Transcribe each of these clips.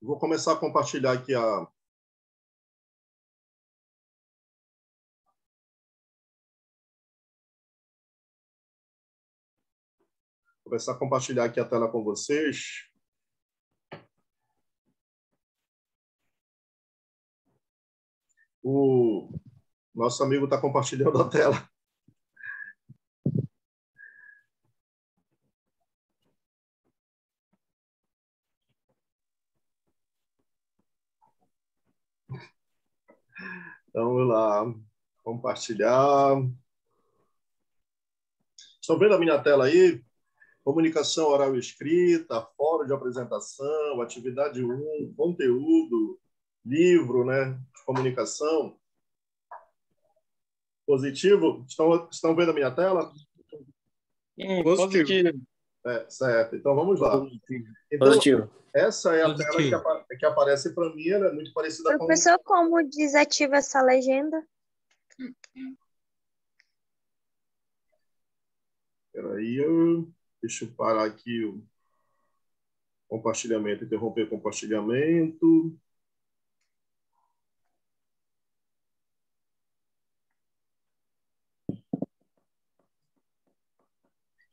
Vou começar a compartilhar aqui a tela com vocês. O nosso amigo está compartilhando a tela. Então, vamos lá. Compartilhar. Estão vendo a minha tela aí? Comunicação oral e escrita, fórum de apresentação, atividade 1, conteúdo, livro, né, de comunicação. Positivo? Estão vendo a minha tela? Positivo. Certo. Então, vamos lá. Então, Positivo. Essa é a tela que aparece para mim, ela é muito parecida com... Professor, como desativa essa legenda? Espera aí, deixa eu parar aqui o compartilhamento, interromper o compartilhamento.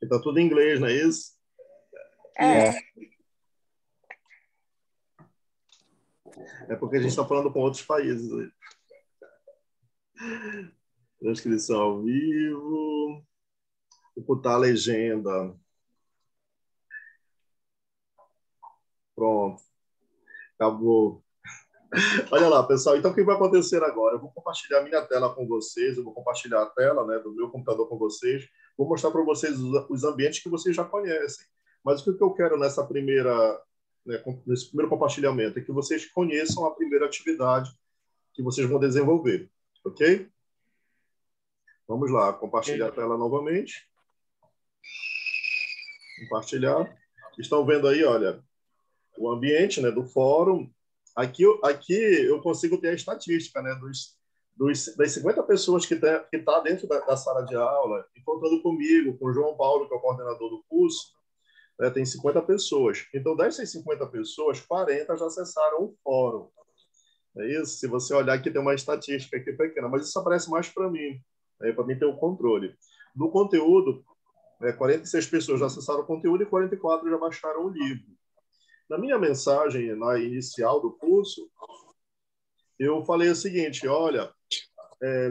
Está tudo em inglês, não é isso? É porque a gente está falando com outros países. Transcrição ao vivo. Computar a legenda. Pronto. Acabou. Olha lá, pessoal. Então, o que vai acontecer agora? Eu vou compartilhar a minha tela com vocês. Eu vou compartilhar a tela, né, do meu computador com vocês. Vou mostrar para vocês os ambientes que vocês já conhecem. Mas o que eu quero nesse primeiro compartilhamento é que vocês conheçam a primeira atividade que vocês vão desenvolver. Ok? Vamos lá. Compartilhar a tela novamente. Compartilhar. Estão vendo aí, olha, o ambiente, né, do fórum. Aqui eu consigo ter a estatística, né, das 50 pessoas que tá dentro da sala de aula, encontrando comigo, com o João Paulo, que é o coordenador do curso, né, tem 50 pessoas. Então, dessas 50 pessoas, 40 já acessaram o fórum. É isso? Se você olhar aqui, tem uma estatística aqui pequena, mas isso aparece mais para mim, né, para mim ter o controle. Do conteúdo, 46 pessoas já acessaram o conteúdo e 44 já baixaram o livro. Na minha mensagem na inicial do curso, eu falei o seguinte, olha,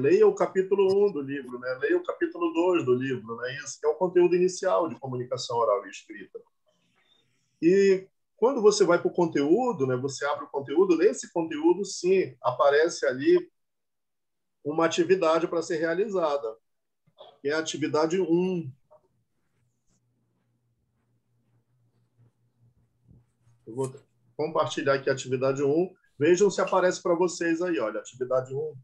leia o capítulo 1 do livro, né? Leia o capítulo 2 do livro, né? Esse é o conteúdo inicial de comunicação oral e escrita. E quando você vai para o conteúdo, né? Você abre o conteúdo, nesse conteúdo, sim, aparece ali uma atividade para ser realizada, que é a atividade 1. Eu vou compartilhar aqui a atividade 1. Vejam se aparece para vocês aí, olha, atividade 1.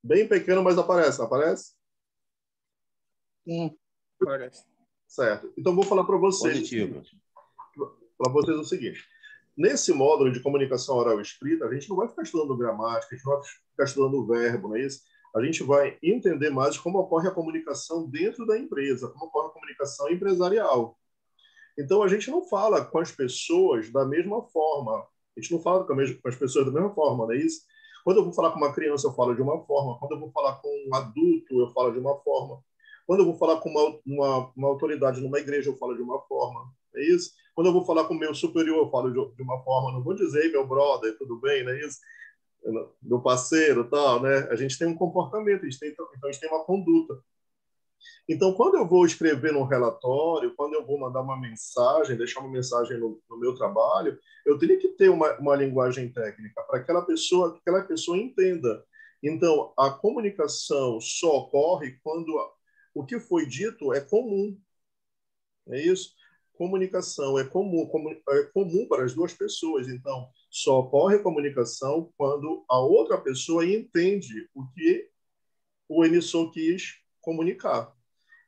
Bem pequeno, mas aparece. Aparece? Sim, aparece. Certo. Então, vou falar para vocês o seguinte. Nesse módulo de comunicação oral e escrita, a gente não vai ficar estudando gramática, a gente não vai ficar estudando verbo, não é isso? A gente vai entender mais como ocorre a comunicação dentro da empresa, como ocorre a comunicação empresarial. Então, a gente não fala com as pessoas da mesma forma. A gente não fala com as pessoas da mesma forma, não é isso? Quando eu vou falar com uma criança, eu falo de uma forma. Quando eu vou falar com um adulto, eu falo de uma forma. Quando eu vou falar com uma autoridade numa igreja, eu falo de uma forma. É isso? Quando eu vou falar com o meu superior, eu falo de uma forma. Não vou dizer, meu brother, tudo bem, não é isso? Meu parceiro, tal, né? A gente tem um comportamento, então a gente tem uma conduta. Então, quando eu vou escrever num relatório, quando eu vou mandar uma mensagem, deixar uma mensagem no meu trabalho, eu tenho que ter uma linguagem técnica para que aquela pessoa entenda. Então, a comunicação só ocorre quando o que foi dito é comum. É isso? Comunicação é comum para as duas pessoas. Então, só ocorre a comunicação quando a outra pessoa entende o que o emissor quis comunicar.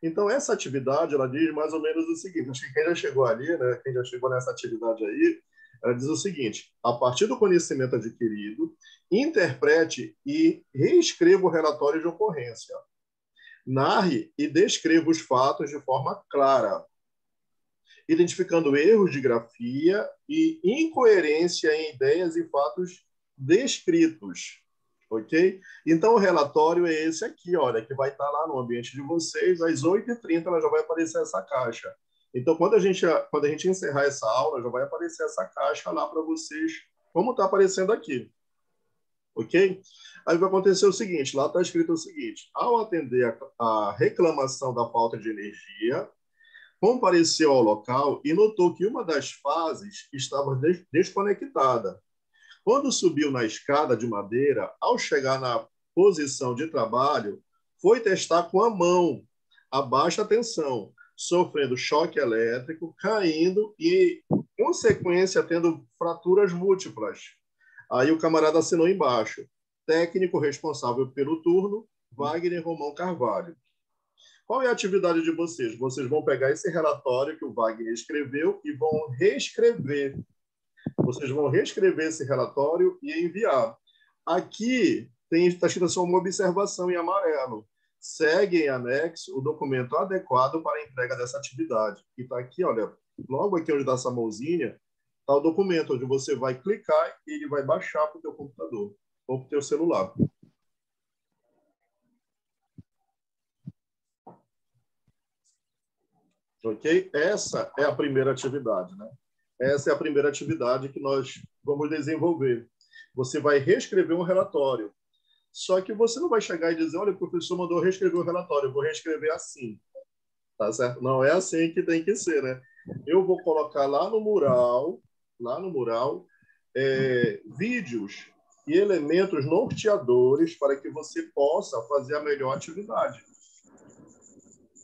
Então, essa atividade, ela diz mais ou menos o seguinte, acho que quem já chegou ali, né, quem já chegou nessa atividade aí, ela diz o seguinte, a partir do conhecimento adquirido, interprete e reescreva o relatório de ocorrência. Narre e descreva os fatos de forma clara. identificando erros de grafia e incoerência em ideias e fatos descritos. Ok? Então, o relatório é esse aqui, olha, que vai estar lá no ambiente de vocês, às 8h30 ela já vai aparecer essa caixa. Então, quando a gente encerrar essa aula, já vai aparecer essa caixa lá para vocês, como está aparecendo aqui. Ok? Aí vai acontecer o seguinte, lá está escrito o seguinte, ao atender a reclamação da falta de energia, compareceu ao local e notou que uma das fases estava desconectada. Quando subiu na escada de madeira, ao chegar na posição de trabalho, foi testar com a mão a baixa tensão, sofrendo choque elétrico, caindo e, em consequência, tendo fraturas múltiplas. Aí o camarada assinou embaixo. Técnico responsável pelo turno, Wagner Romão Carvalho. Qual é a atividade de vocês? Vocês vão pegar esse relatório que o Wagner escreveu e vão reescrever. Vocês vão reescrever esse relatório e enviar. Aqui está escrito só uma observação em amarelo. Segue em anexo o documento adequado para a entrega dessa atividade. E está aqui, olha, logo aqui onde dá essa mãozinha, está o documento onde você vai clicar e ele vai baixar para o teu computador ou para o teu celular. Ok? Essa é a primeira atividade, né? Essa é a primeira atividade que nós vamos desenvolver. Você vai reescrever um relatório. Só que você não vai chegar e dizer, olha, o professor mandou reescrever o relatório, eu vou reescrever assim. Tá certo? Não é assim que tem que ser, né? Eu vou colocar lá no mural, vídeos e elementos norteadores para que você possa fazer a melhor atividade.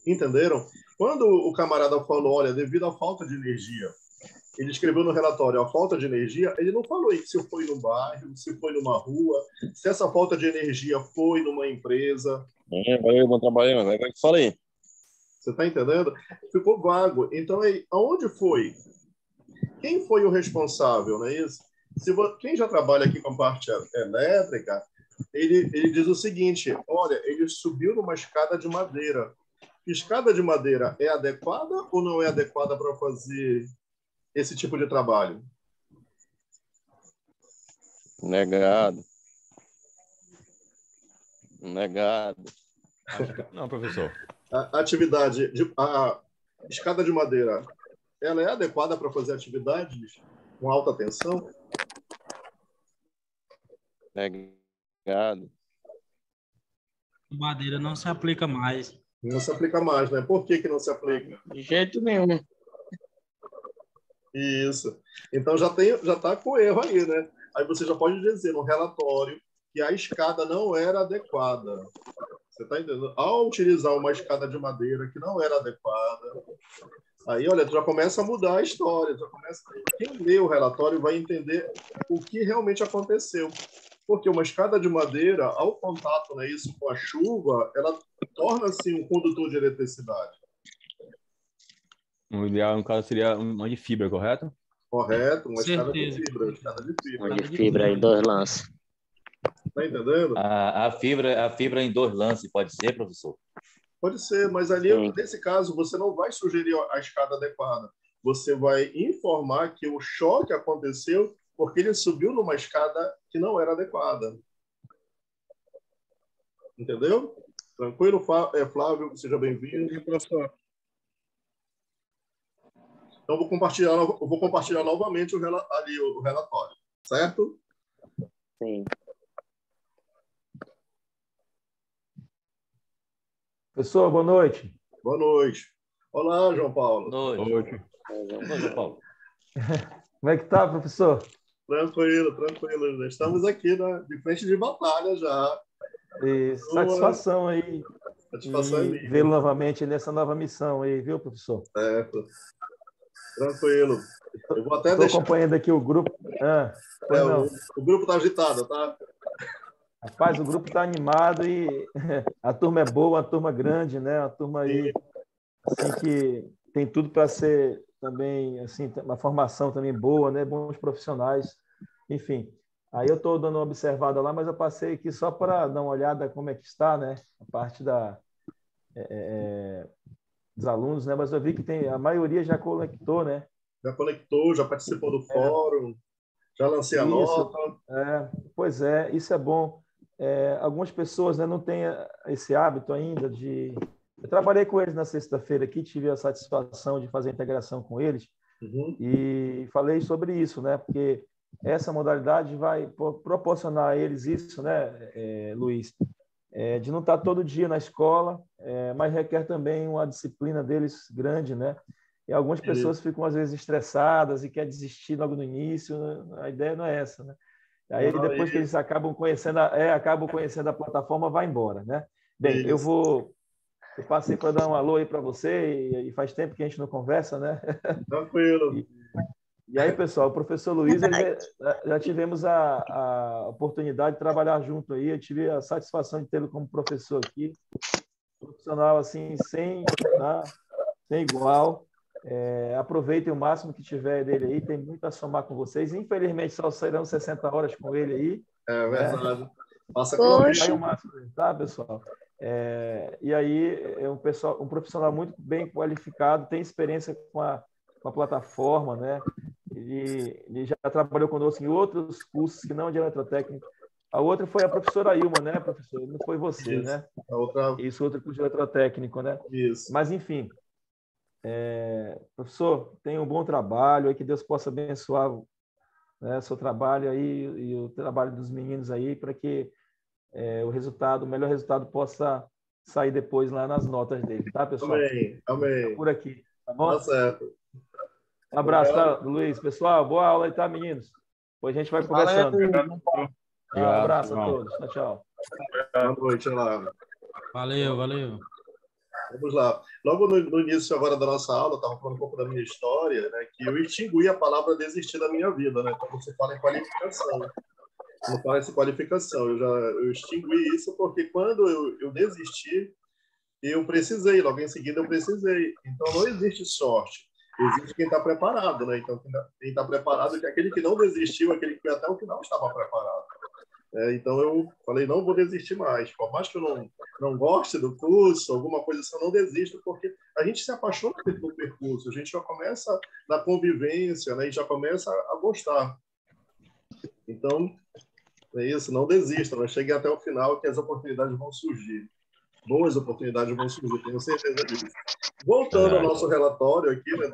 Entenderam? Quando o camarada falou, olha, devido à falta de energia, ele escreveu no relatório a falta de energia, ele não falou se foi no bairro, se foi numa rua, se essa falta de energia foi numa empresa. Valeu, bom trabalho, mas vai que fala aí. Você está entendendo? Ficou vago. Então, aonde foi? Quem foi o responsável, não é isso? Quem já trabalha aqui com parte elétrica, ele diz o seguinte, olha, ele subiu numa escada de madeira. Escada de madeira é adequada ou não é adequada para fazer esse tipo de trabalho? Negado. Não, professor. A escada de madeira, ela é adequada para fazer atividades com alta tensão? Negado. Madeira não se aplica mais. Não se aplica mais, né? Por que não se aplica? De jeito nenhum. Isso. Então já está com erro aí, né? Aí você já pode dizer no relatório que a escada não era adequada. Você está entendendo? Ao utilizar uma escada de madeira que não era adequada, aí, olha, já começa a mudar a história. Quem lê o relatório vai entender o que realmente aconteceu. Porque uma escada de madeira, ao contato, né, isso com a chuva, ela torna-se um condutor de eletricidade. O ideal, no caso, seria uma de fibra, correto? Correto, uma escada de fibra. Uma de fibra em 2 lances. Tá entendendo? A fibra em 2 lances, pode ser, professor? Pode ser, mas ali, nesse caso, você não vai sugerir a escada adequada. Você vai informar que o choque aconteceu porque ele subiu numa escada que não era adequada. Entendeu? Tranquilo, Flávio? Seja bem-vindo. Professor. Então, eu vou compartilhar novamente o relatório. Certo? Sim. Professor, boa noite. Boa noite. Olá, João Paulo. Boa noite. Oi, João Paulo. Como é que tá, professor? Tranquilo. Estamos aqui de frente de batalha já. E satisfação aí. Satisfação é minha. Vê-lo novamente nessa nova missão aí, viu, professor? Certo. Tranquilo. Eu vou até Estou acompanhando aqui o grupo. O grupo está agitado, tá? Rapaz, o grupo está animado e a turma é boa, uma turma grande, né? Uma turma aí assim, que tem tudo para ser também, assim, uma formação também boa, né? Bons profissionais, enfim. Aí eu estou dando uma observada lá, mas eu passei aqui só para dar uma olhada como é que está, né? A parte dos alunos, né? Mas eu vi que a maioria já conectou, né? Já conectou, já participou do fórum, já lancei a nota. Pois é, isso é bom. Algumas pessoas, né, não têm esse hábito ainda de... Eu trabalhei com eles na sexta-feira aqui, tive a satisfação de fazer a integração com eles e falei sobre isso, né? Porque essa modalidade vai proporcionar a eles isso, né, Luiz? De não estar todo dia na escola, mas requer também uma disciplina deles grande, né? E algumas pessoas ficam, às vezes, estressadas e querem desistir logo no início. A ideia não é essa, né? Aí, depois que eles acabam conhecendo a plataforma, vai embora, né? Bem, eu passei para dar um alô aí para você, e faz tempo que a gente não conversa, né? Tranquilo. E aí, pessoal, o professor Luiz, já tivemos a oportunidade de trabalhar junto aí. Eu tive a satisfação de tê-lo como professor aqui, profissional assim, sem igual. Aproveitem o máximo que tiver dele aí, tem muito a somar com vocês. Infelizmente, só serão 60 horas com ele aí. É verdade. Passa Poxa. o máximo, tá, pessoal? E aí, é um profissional muito bem qualificado, tem experiência com a plataforma, né? Ele já trabalhou conosco em outros cursos que não de eletrotécnica. A outra foi a professora Ilma, né, professor? Não foi você, Isso. né? Outro curso de eletrotécnico, né? Isso. Mas, enfim, professor, tenha um bom trabalho, aí que Deus possa abençoar, né, seu trabalho aí e o trabalho dos meninos aí, para que o melhor resultado possa sair depois lá nas notas dele, tá, pessoal? Amém. Por aqui, tá bom? Tá certo. Um abraço, tá, Luiz? Pessoal, boa aula aí, tá, meninos? Depois a gente vai conversando. Um abraço a todos. Tchau. Boa noite, lá. Valeu. Vamos lá. Logo no início agora da nossa aula, eu estava falando um pouco da minha história, né, que eu extingui a palavra desistir da minha vida, né? Então você fala em qualificação. Não parece qualificação. Eu extingui isso porque quando eu desisti, eu precisei. Logo em seguida eu precisei. Então não existe sorte. Existe quem está preparado, né? Então quem está preparado é aquele que não desistiu, aquele que foi até o final estava preparado. Então eu falei, não vou desistir mais. Por mais que eu não goste do curso, alguma coisa assim, eu não desisto, porque a gente se apaixona pelo percurso, a gente já começa na convivência, né? E já começa a gostar. Então, é isso, não desista, mas chegue até o final que as oportunidades vão surgir. Boas oportunidades vão surgir, tenho certeza disso. Voltando ao nosso relatório aqui, né,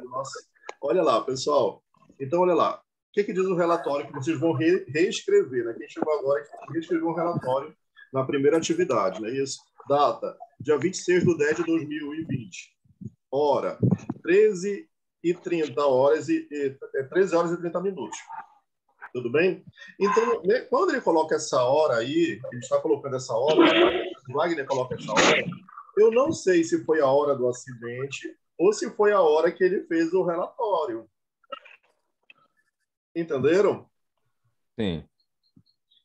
olha lá, pessoal. Então, olha lá. O que diz o relatório que vocês vão reescrever? Né? Quem chegou agora reescreveu um relatório na primeira atividade. Né? Isso. Data, dia 26/10/2020. Hora, 13h30 horas 13 horas e 30 minutos. Tudo bem? Então, quando ele coloca essa hora aí, ele está colocando essa hora, o Wagner coloca essa hora, eu não sei se foi a hora do acidente ou se foi a hora que ele fez o relatório. Entenderam? Sim.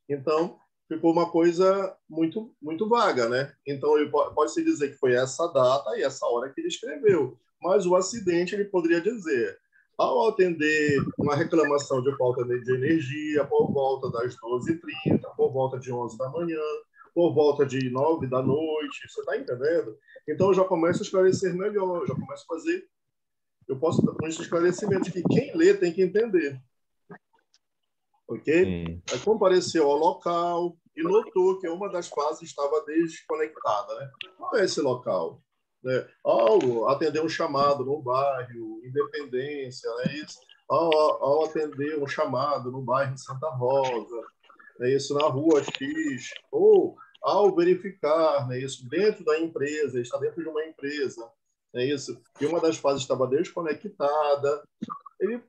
Então, ficou uma coisa muito, muito vaga, né? Então, pode-se dizer que foi essa data e essa hora que ele escreveu. Mas o acidente, ele poderia dizer, ao atender uma reclamação de falta de energia por volta das 12h30, por volta de 11 da manhã, por volta de 9 da noite, você está entendendo? Então, eu já começo a esclarecer melhor, eu já começo a fazer... Eu posso dar uns esclarecimentos que quem lê tem que entender. Ok? Aí compareceu ao local e notou que uma das fases estava desconectada. Né? Qual é esse local? Ao atender um chamado no bairro Independência, né? Isso. Ao atender um chamado no bairro Santa Rosa, né? Isso na rua X, ou ao verificar, né? Isso dentro da empresa, está dentro de uma empresa, né? Isso, e uma das fases estava desconectada.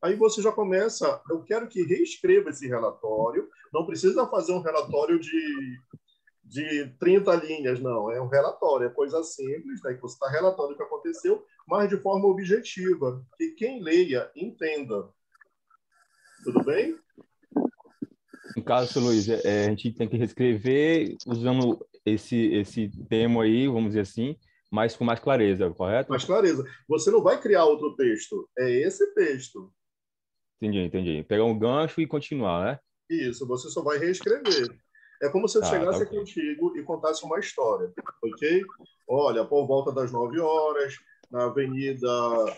Aí você já começa, eu quero que reescreva esse relatório, não precisa fazer um relatório de 30 linhas, não, é um relatório, é coisa simples, né, que você está relatando o que aconteceu, mas de forma objetiva, que quem leia entenda. Tudo bem? No caso, seu Luiz, a gente tem que reescrever usando esse termo aí, vamos dizer assim, mas com mais clareza, correto? Mais clareza. Você não vai criar outro texto, é esse texto. Entendi. Pegar um gancho e continuar, né? Isso, você só vai reescrever. É como se eu chegasse contigo e contasse uma história, ok? Olha, por volta das 9 horas, na Avenida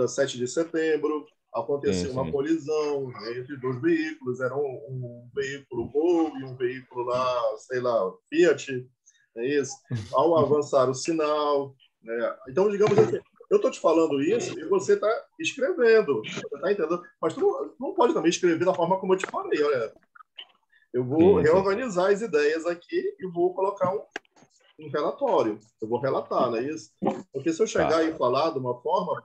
7 de Setembro, aconteceu uma colisão entre dois veículos, era um veículo Gol e um veículo lá, sei lá, Fiat, é isso? Ao avançar o sinal, né? Então, digamos assim, eu estou te falando isso e você está escrevendo, você está entendendo? Mas tu não pode também escrever da forma como eu te falei, olha, eu vou reorganizar as ideias aqui e vou colocar um relatório. Eu vou relatar, não é isso? Porque se eu chegar e falar de uma forma,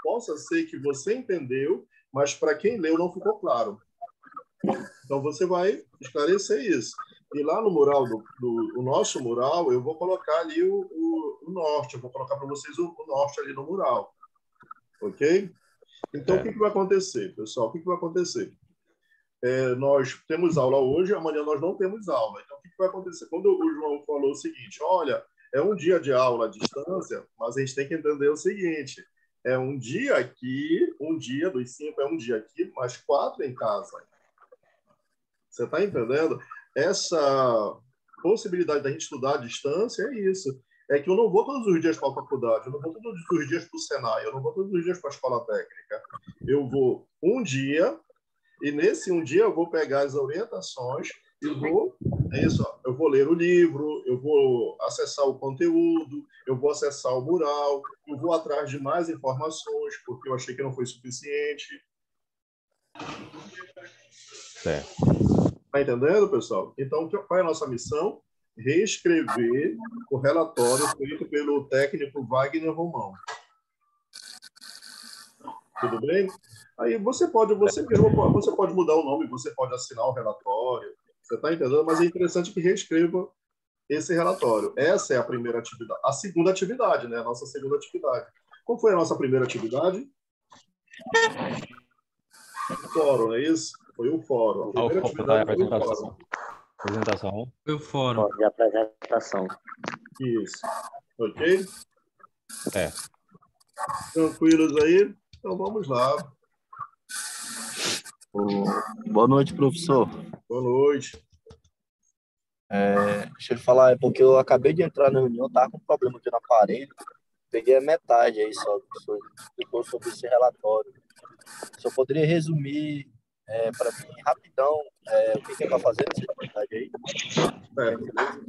possa ser que você entendeu, mas para quem leu não ficou claro. Então você vai esclarecer isso. E lá no mural, o nosso mural, eu vou colocar ali o norte, eu vou colocar para vocês o norte ali no mural. Ok? Então o que vai acontecer, pessoal? O que vai acontecer? Nós temos aula hoje, amanhã nós não temos aula. Então, o que vai acontecer? Quando o João falou o seguinte, olha, é um dia de aula à distância, mas a gente tem que entender o seguinte, é um dia aqui, um dia dos 5 é um dia aqui, mais 4 em casa. Você está entendendo? Essa possibilidade da gente estudar à distância é isso. É que eu não vou todos os dias para a faculdade, eu não vou todos os dias para o Senai, eu não vou todos os dias para a escola técnica. Eu vou um dia. E nesse um dia eu vou pegar as orientações e eu vou ler o livro, eu vou acessar o conteúdo, eu vou acessar o mural, eu vou atrás de mais informações, porque eu achei que não foi suficiente. Está entendendo, pessoal? Então, qual é a nossa missão? Reescrever o relatório feito pelo técnico Wagner Romão. Tudo bem? Aí você pode mudar o nome, você pode assinar o relatório, você está entendendo? Mas é interessante que reescreva esse relatório. Essa é a primeira atividade. A segunda atividade, né? A nossa segunda atividade. Qual foi a nossa primeira atividade? O fórum, não é isso? Foi o fórum. A primeira atividade foi o fórum. Apresentação. Foi o fórum. De apresentação. Isso. Ok? É. Tranquilos aí? Então vamos lá. Boa noite, professor. Boa noite. Deixa eu falar, é porque eu acabei de entrar na reunião, estava com um problema aqui no aparelho, peguei a metade aí só, professor, depois sobre esse relatório. Só poderia resumir para mim rapidão o que é para fazer nessa atividade aí?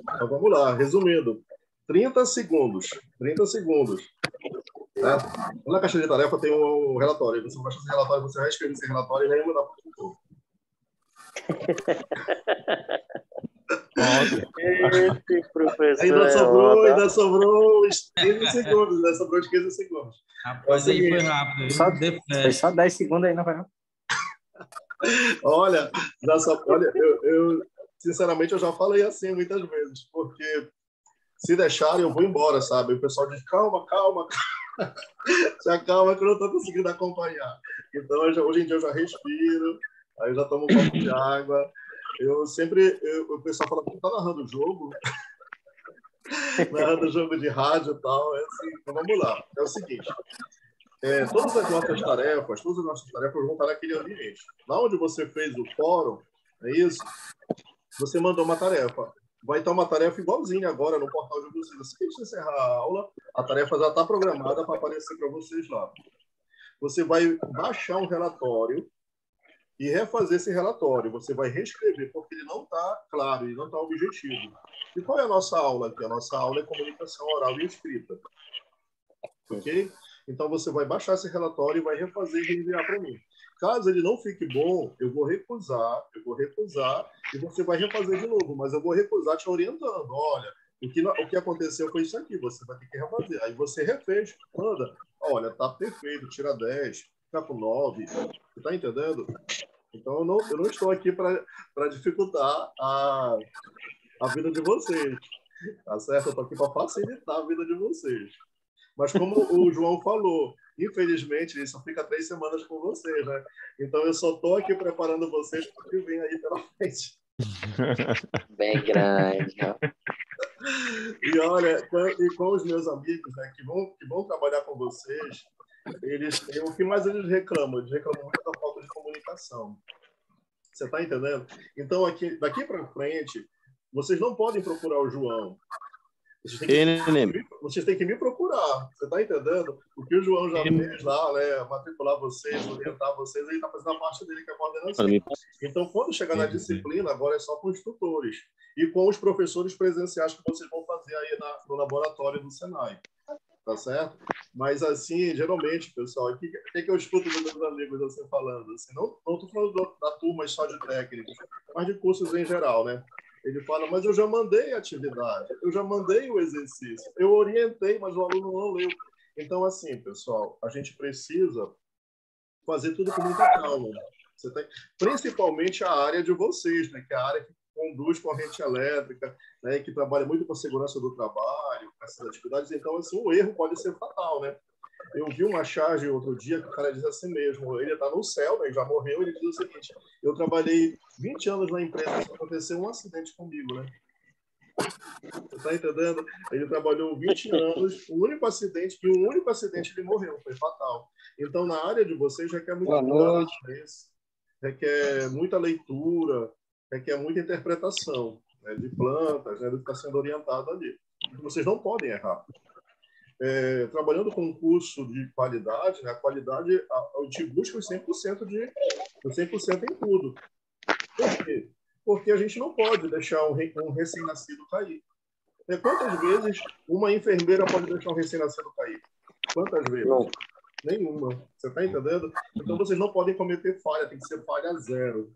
Então vamos lá, resumindo. 30 segundos. 30 segundos. Né? Na caixa de tarefa tem um relatório. Você baixa esse relatório, você vai escrever esse relatório e vai mandar para o tutor. Esse professor ainda sobrou uns 15 segundos. Né? Sobrou uns 15 segundos. Rapaz, aí foi rápido. Foi só 10 segundos aí, não vai não? Olha, eu sinceramente eu já falei assim muitas vezes, porque se deixarem eu vou embora, sabe? O pessoal diz, calma. Se acalma que eu não estou conseguindo acompanhar. Então, hoje em dia eu já respiro, aí eu já tomo um copo de água. O pessoal fala, tá narrando o jogo? Narrando o jogo de rádio e tal. É assim, então vamos lá. É o seguinte, todas as nossas tarefas vão estar naquele ambiente. Lá onde você fez o fórum, é isso? Você mandou uma tarefa. Vai estar uma tarefa igualzinha agora no portal de vocês. Assim que a gente encerrar a aula, a tarefa já está programada para aparecer para vocês lá. Você vai baixar um relatório e refazer esse relatório. Você vai reescrever, porque ele não está claro, ele não está objetivo. E qual é a nossa aula aqui? A nossa aula é comunicação oral e escrita. Ok? Então, você vai baixar esse relatório e vai refazer e enviar para mim. Caso ele não fique bom, eu vou recusar, e você vai refazer de novo, mas eu vou recusar te orientando. Olha, o que aconteceu foi isso aqui, você vai ter que refazer. Aí você refez, manda, olha, tá perfeito, tira 10, fica com 9, você tá entendendo? Então, eu não estou aqui para dificultar a vida de vocês, tá certo? Eu estou aqui para facilitar a vida de vocês. Mas como o João falou, infelizmente, ele só fica 3 semanas com vocês, né? Então, eu só estou aqui preparando vocês para o que vem aí pela frente. Bem grande. E olha, com os meus amigos, né, que vão trabalhar com vocês, o que mais eles reclamam? Eles reclamam muito da falta de comunicação. Você está entendendo? Então, vocês não podem procurar o João. vocês têm que me procurar. Você está entendendo? O que o João já fez lá, né? Matricular vocês, orientar vocês, ele está fazendo a parte dele, que é a coordenação. Então, quando chegar na disciplina, agora é só com os tutores e com os professores presenciais que vocês vão fazer aí no laboratório do Senai. Tá certo? Mas, assim, geralmente, pessoal, o que eu escuto dos meus amigos assim, falando? Assim, não estou falando da turma só de técnicos, mas de cursos em geral, né? Ele fala, mas eu já mandei a atividade, eu já mandei o exercício, eu orientei, mas o aluno não leu. Então, assim, pessoal, a gente precisa fazer tudo com muita calma. Você tem, principalmente a área de vocês, né? Que é a área que conduz corrente elétrica, né? Que trabalha muito com a segurança do trabalho, com essas atividades. Então, assim, o erro pode ser fatal, né? Eu vi uma charge outro dia que o cara diz assim mesmo, ele está no céu, né, já morreu, ele diz o seguinte, eu trabalhei 20 anos na empresa, só aconteceu um acidente comigo, né? Você está entendendo? Ele trabalhou 20 anos, o único acidente ele morreu, foi fatal. Então, na área de vocês, requer muita cuidado, requer muita leitura, requer muita interpretação, né, de plantas, né, do que está sendo orientado ali. Vocês não podem errar. Trabalhando com um curso de qualidade, né, a qualidade, a gente busca os 100% em tudo. Por quê? Porque a gente não pode deixar um recém-nascido cair. Quantas vezes uma enfermeira pode deixar um recém-nascido cair? Quantas vezes? Não. Nenhuma. Você está entendendo? Então, vocês não podem cometer falha, tem que ser falha zero.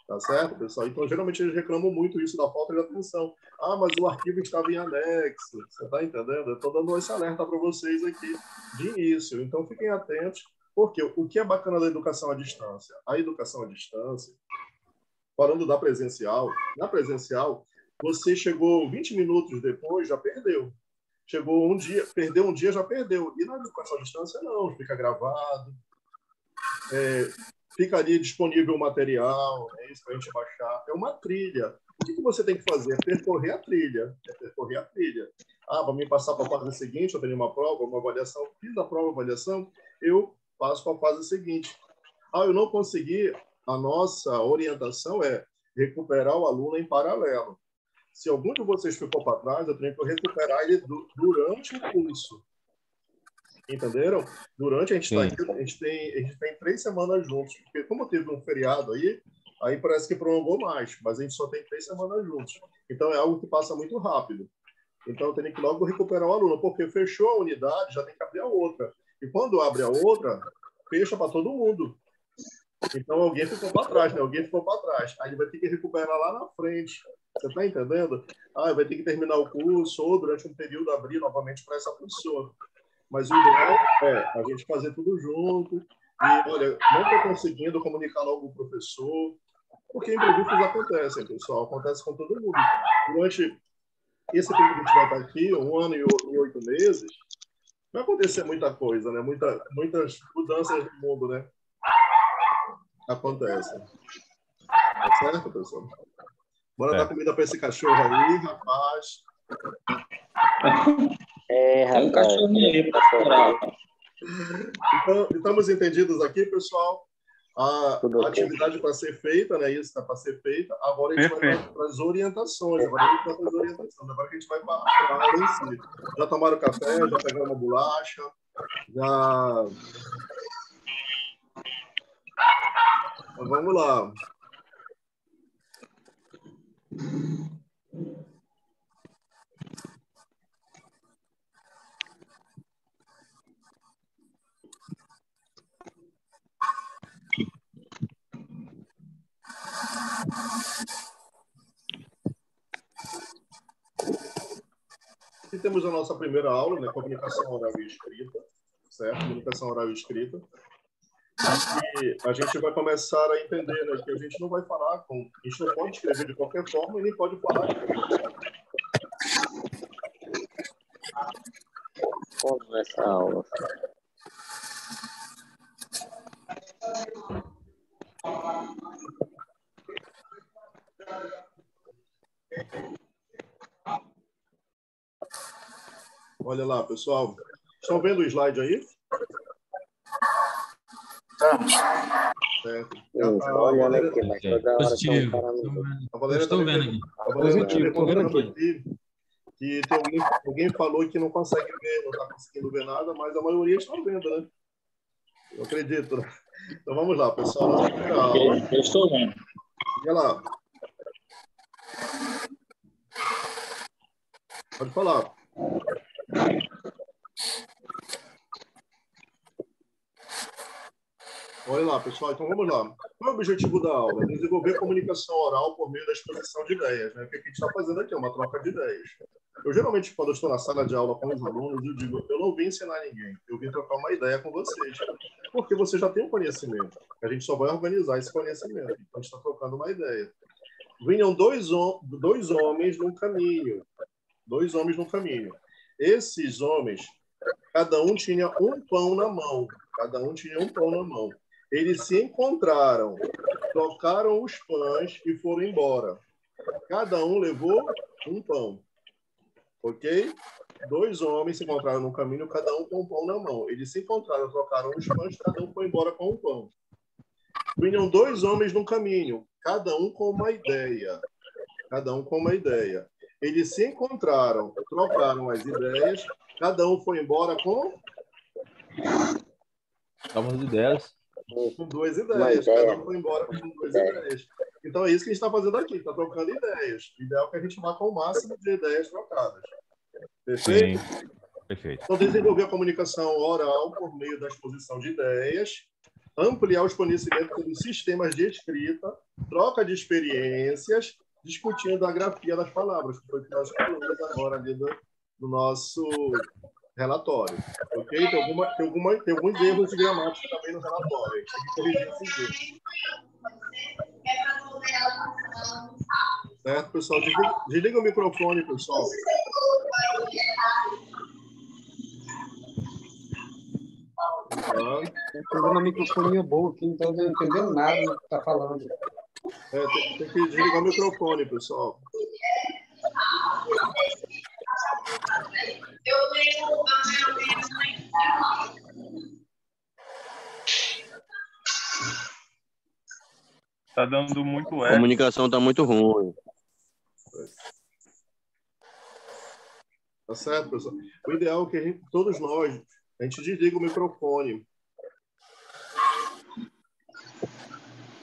Tá certo, pessoal? Então, geralmente, eles reclamam muito isso da falta de atenção. Ah, mas o arquivo estava em anexo. Você está entendendo? Eu estou dando esse alerta para vocês aqui de início. Então, fiquem atentos, porque o que é bacana da educação à distância? A educação à distância, falando da presencial, na presencial, você chegou 20 minutos depois, já perdeu. Chegou um dia, perdeu um dia, já perdeu. E na educação à distância, não. Fica gravado. Fica ali disponível o material, é isso para a gente baixar. É uma trilha. O que você tem que fazer? É percorrer a trilha. Ah, para me passar para a fase seguinte, eu tenho uma prova, uma avaliação. Fiz a prova, avaliação, eu passo para a fase seguinte. Ah, eu não consegui. A nossa orientação é recuperar o aluno em paralelo. Se algum de vocês ficou para trás, eu tenho que recuperar ele durante o curso. Entenderam? Durante a gente está aqui, a gente tem 3 semanas juntos, porque como teve um feriado aí parece que prolongou mais, mas a gente só tem 3 semanas juntos. Então é algo que passa muito rápido. Então eu tenho que logo recuperar o aluno, porque fechou a unidade, já tem que abrir a outra. E quando abre a outra, fecha para todo mundo. Então alguém ficou para trás, né? Alguém ficou para trás. Aí ele vai ter que recuperar lá na frente. Você está entendendo? Vai ter que terminar o curso ou durante um período abrir novamente para essa pessoa. Mas o ideal é a gente fazer tudo junto. E, olha, não estou conseguindo comunicar logo com o professor, porque imprevistos acontecem, pessoal. Acontece com todo mundo. Durante esse tempo que a gente vai estar aqui, 1 ano e 8 meses, vai acontecer muita coisa, né? Muitas mudanças no mundo, né? Acontecem. Tá certo, pessoal? Bora dar comida para esse cachorro aí, rapaz. Um cachorrinho aí para chorar. Então, estamos entendidos aqui, pessoal? A atividade para ser feita, né? Isso está para ser feita. Agora a gente vai para as orientações. Agora que a gente vai para a aula em si. Já tomaram café, já pegaram uma bolacha, já... Então, vamos lá. Aqui temos a nossa primeira aula, né? Comunicação oral e escrita, certo? Comunicação oral e escrita. E a gente vai começar a entender, né, que a gente não vai falar a gente não pode escrever de qualquer forma e nem pode falar de qualquer forma. Como essa aula? Olha lá, pessoal. Estão vendo o slide aí? Estamos. Certo. Olha aqui, mas toda hora Positivo. A Valéria Estou vendo aqui. A Valéria está me perguntando aqui que tem alguém falou que não consegue ver, não está conseguindo ver nada, mas a maioria está vendo, né? Eu acredito. Né? Então vamos lá, pessoal. Nossa primeira aula. Eu estou vendo. Olha lá. Pode falar. Olha lá, pessoal. Então vamos lá. Qual é o objetivo da aula? Desenvolver comunicação oral por meio da exposição de ideias. Né? O que a gente está fazendo aqui é uma troca de ideias. Eu geralmente, quando eu estou na sala de aula com os alunos, eu digo, eu não vim ensinar ninguém, eu vim trocar uma ideia com vocês, porque você já tem um conhecimento, a gente só vai organizar esse conhecimento, então a gente está trocando uma ideia. Vinham dois homens no caminho, Esses homens, cada um tinha um pão na mão, Eles se encontraram, trocaram os pães e foram embora. Cada um levou um pão. Ok? 2 homens se encontraram no caminho, cada um com um pão na mão. Eles se encontraram, trocaram os pães, cada um foi embora com um pão. Vinham 2 homens no caminho, cada um com uma ideia. Eles se encontraram, trocaram as ideias, cada um foi embora com... Novas ideias. Com 2 ideias. Cada um foi embora com 2 ideias. Então é isso que a gente está fazendo aqui, está trocando ideias. O ideal é que a gente vá com o máximo de ideias trocadas. Perfeito? Sim. Perfeito. Então, desenvolver a comunicação oral por meio da exposição de ideias, ampliar os conhecimentos sobre sistemas de escrita, troca de experiências, discutindo a grafia das palavras, que foi o que nós falamos agora ali do nosso relatório. Ok? Tem alguns erros de gramática também no relatório. A gente tem que corrigir esses erros. Certo, pessoal? Desliga o microfone, pessoal. Estou vendo a microfonia boa aqui, então não estou entendendo nada do que está falando. Tem que desligar o microfone, pessoal. Tá dando muito A comunicação está muito ruim. Tá certo, pessoal? O ideal é que todos nós, a gente desliga o microfone.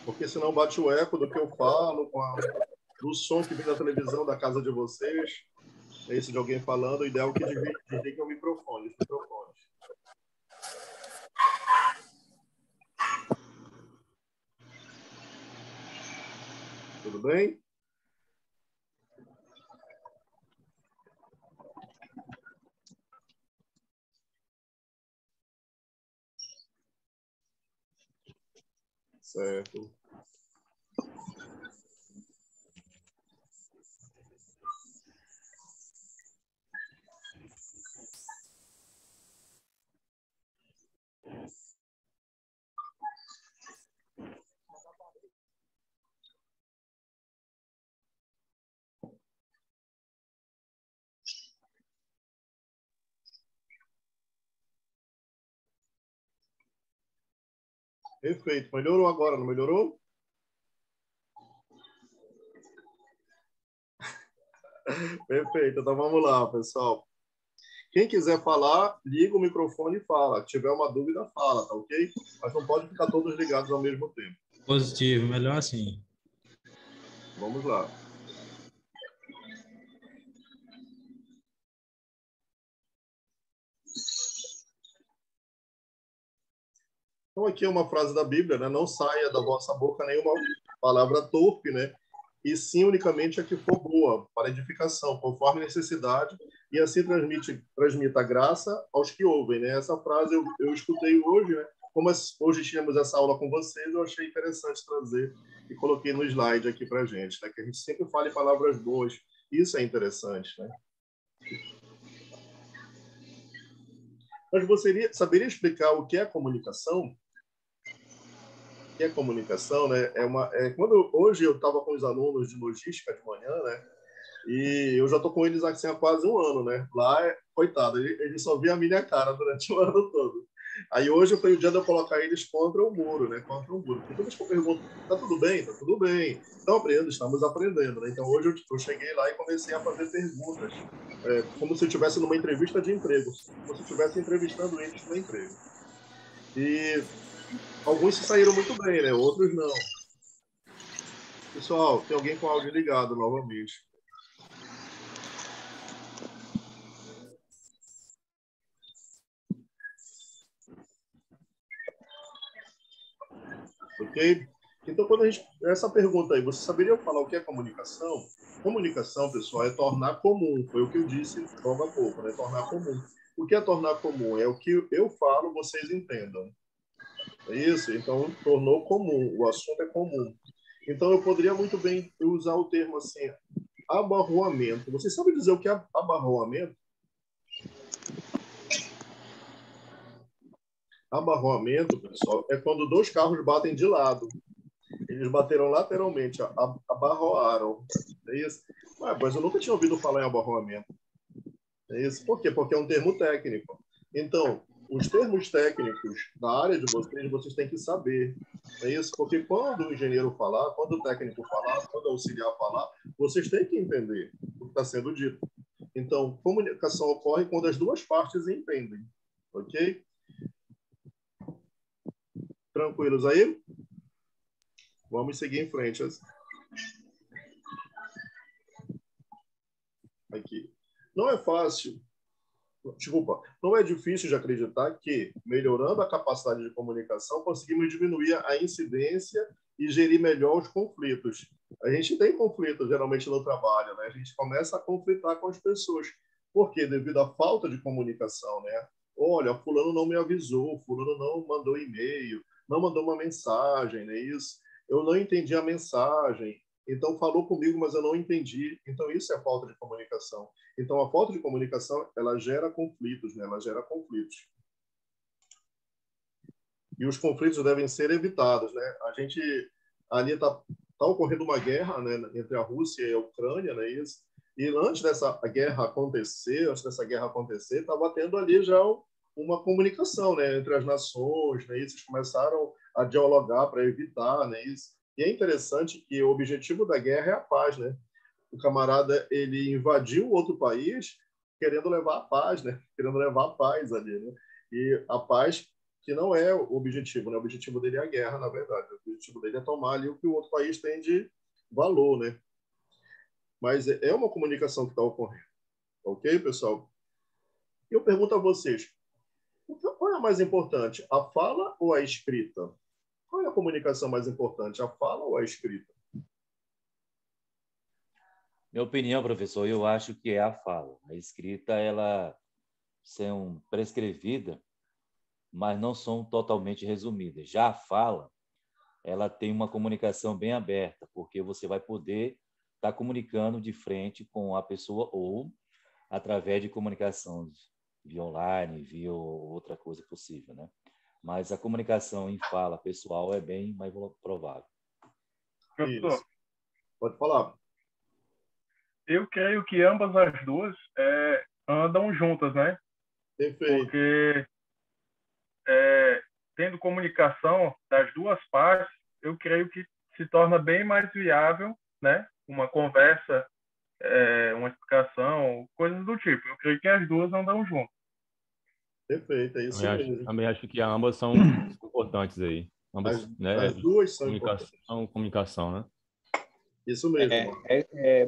Porque senão bate o eco do que eu falo, do som que vem da televisão da casa de vocês. É isso de alguém falando. O ideal é que desligue o microfone, os microfones. Tudo bem? Certo. Perfeito. Melhorou agora, não melhorou? Perfeito. Então vamos lá, pessoal. Quem quiser falar, liga o microfone e fala. Se tiver uma dúvida, fala, tá ok? Mas não pode ficar todos ligados ao mesmo tempo. Positivo, melhor assim. Vamos lá. Então, aqui é uma frase da Bíblia, né? Não saia da vossa boca nenhuma palavra torpe, né? E sim unicamente a que for boa, para edificação, conforme necessidade, e assim transmita graça aos que ouvem, né? Essa frase eu escutei hoje, né? Como hoje tínhamos essa aula com vocês, eu achei interessante trazer e coloquei no slide aqui para a gente, né? Que a gente sempre fale palavras boas. Isso é interessante, né? Mas você saberia explicar o que é comunicação? Que é comunicação, né? Hoje eu estava com os alunos de logística de manhã, né? E eu já estou com eles assim há quase um ano, né? Lá, coitado, ele só via a minha cara durante o ano todo. Aí hoje foi o dia de eu colocar eles contra o muro, né? Contra o muro. Porque toda vez que eu pergunto, tá tudo bem? Tá tudo bem. Estamos aprendendo, né? Então hoje eu cheguei lá e comecei a fazer perguntas, como se eu estivesse numa entrevista de emprego, como se eu estivesse entrevistando eles no emprego. E alguns se saíram muito bem, né? Outros não. Pessoal, tem alguém com o áudio ligado novamente. Ok? Então, essa pergunta aí, você saberia falar o que é comunicação? Comunicação, pessoal, é tornar comum. Foi o que eu disse logo há pouco, né? Tornar comum. O que é tornar comum? É o que eu falo, vocês entendam. É isso? Então, tornou comum. O assunto é comum. Então, eu poderia muito bem usar o termo assim, abarroamento. Você sabe dizer o que é abarroamento? Abarroamento, pessoal, é quando dois carros batem de lado. Eles bateram lateralmente, abarroaram. É isso? Mas eu nunca tinha ouvido falar em abarroamento. É isso? Por quê? Porque é um termo técnico. Então, os termos técnicos da área de vocês têm que saber. É isso? Porque quando o engenheiro falar, quando o técnico falar, quando o auxiliar falar, vocês têm que entender o que está sendo dito. Então, comunicação ocorre quando as duas partes entendem. Ok? Tranquilos aí? Vamos seguir em frente. Aqui. Não é fácil, não é difícil de acreditar que, melhorando a capacidade de comunicação, conseguimos diminuir a incidência e gerir melhor os conflitos. A gente tem conflitos, geralmente, no trabalho, né? A gente começa a conflitar com as pessoas. Por quê? Devido à falta de comunicação, né? Olha, fulano não me avisou, fulano não mandou e-mail, não mandou uma mensagem, né? Isso. Eu não entendi a mensagem. Então, falou comigo, mas eu não entendi. Então, isso é falta de comunicação. Então, a falta de comunicação, ela gera conflitos, né? Ela gera conflitos. E os conflitos devem ser evitados, né? A gente ali tá ocorrendo uma guerra, né, entre a Rússia e a Ucrânia, né? Isso. E antes dessa guerra acontecer, estava tendo ali já uma comunicação, né, entre as nações, né? Isso. Eles começaram a dialogar para evitar, né? Isso. E é interessante que o objetivo da guerra é a paz, né? O camarada, ele invadiu outro país querendo levar a paz, né? Querendo levar a paz ali, né? E a paz que não é o objetivo, né? O objetivo dele é a guerra, na verdade. O objetivo dele é tomar ali o que o outro país tem de valor, né? Mas é uma comunicação que está ocorrendo. Ok, pessoal? Eu pergunto a vocês, qual é a mais importante, a fala ou a escrita? Qual é a comunicação mais importante, a fala ou a escrita? Minha opinião, professor, eu acho que é a fala. A escrita, ela são prescrevida, mas não são totalmente resumidas. Já a fala, ela tem uma comunicação bem aberta, porque você vai poder estar comunicando de frente com a pessoa ou através de comunicação via online, via outra coisa possível, né? Mas a comunicação em fala pessoal é bem mais provável. Professor, pode falar. Eu creio que ambas as duas andam juntas, né? Perfeito. Porque tendo comunicação das duas partes, eu creio que se torna bem mais viável, né? Uma conversa, uma explicação, coisas do tipo. Eu creio que as duas andam juntas. Perfeito, é isso mesmo. Também acho que ambas são importantes aí. Ambas, as duas são comunicação, né? Isso mesmo.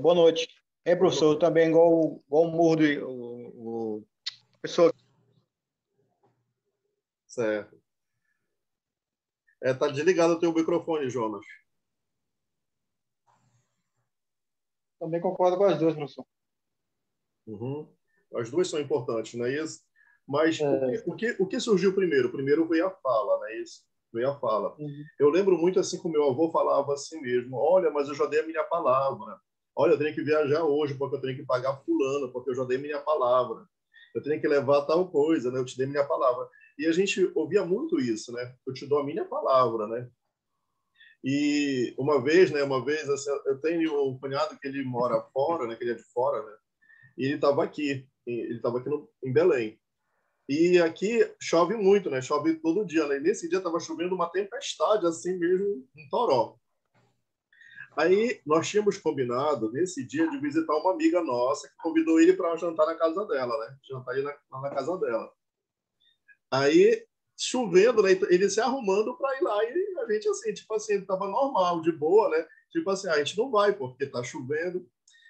Boa noite. Professor, também igual o murro do pessoa. Certo. Tá desligado o teu microfone, Jonas. Também concordo com as duas, professor. Uhum. As duas são importantes, não é isso? Mas o que surgiu primeiro? Primeiro veio a fala, não é isso? Veio a fala. Uhum. Eu lembro muito assim que o meu avô falava assim mesmo: olha, mas eu já dei a minha palavra. Olha, eu tenho que viajar hoje porque eu tenho que pagar fulano, porque eu já dei minha palavra. Eu tenho que levar tal coisa, né? Eu te dei minha palavra. E a gente ouvia muito isso, né? Eu te dou a minha palavra, né? E uma vez assim, eu tenho um cunhado que ele mora fora, né? Que ele é de fora, né? E ele estava aqui em Belém. E aqui chove muito, né? Chove todo dia, né? E nesse dia estava chovendo uma tempestade, assim mesmo, um toró. Aí nós tínhamos combinado, nesse dia, de visitar uma amiga nossa, que convidou ele para jantar na casa dela, né? Jantar aí na casa dela. Aí, chovendo, né? Ele se arrumando para ir lá. E a gente, assim, tipo assim, estava normal, de boa, né? Tipo assim, a gente não vai, porque está chovendo.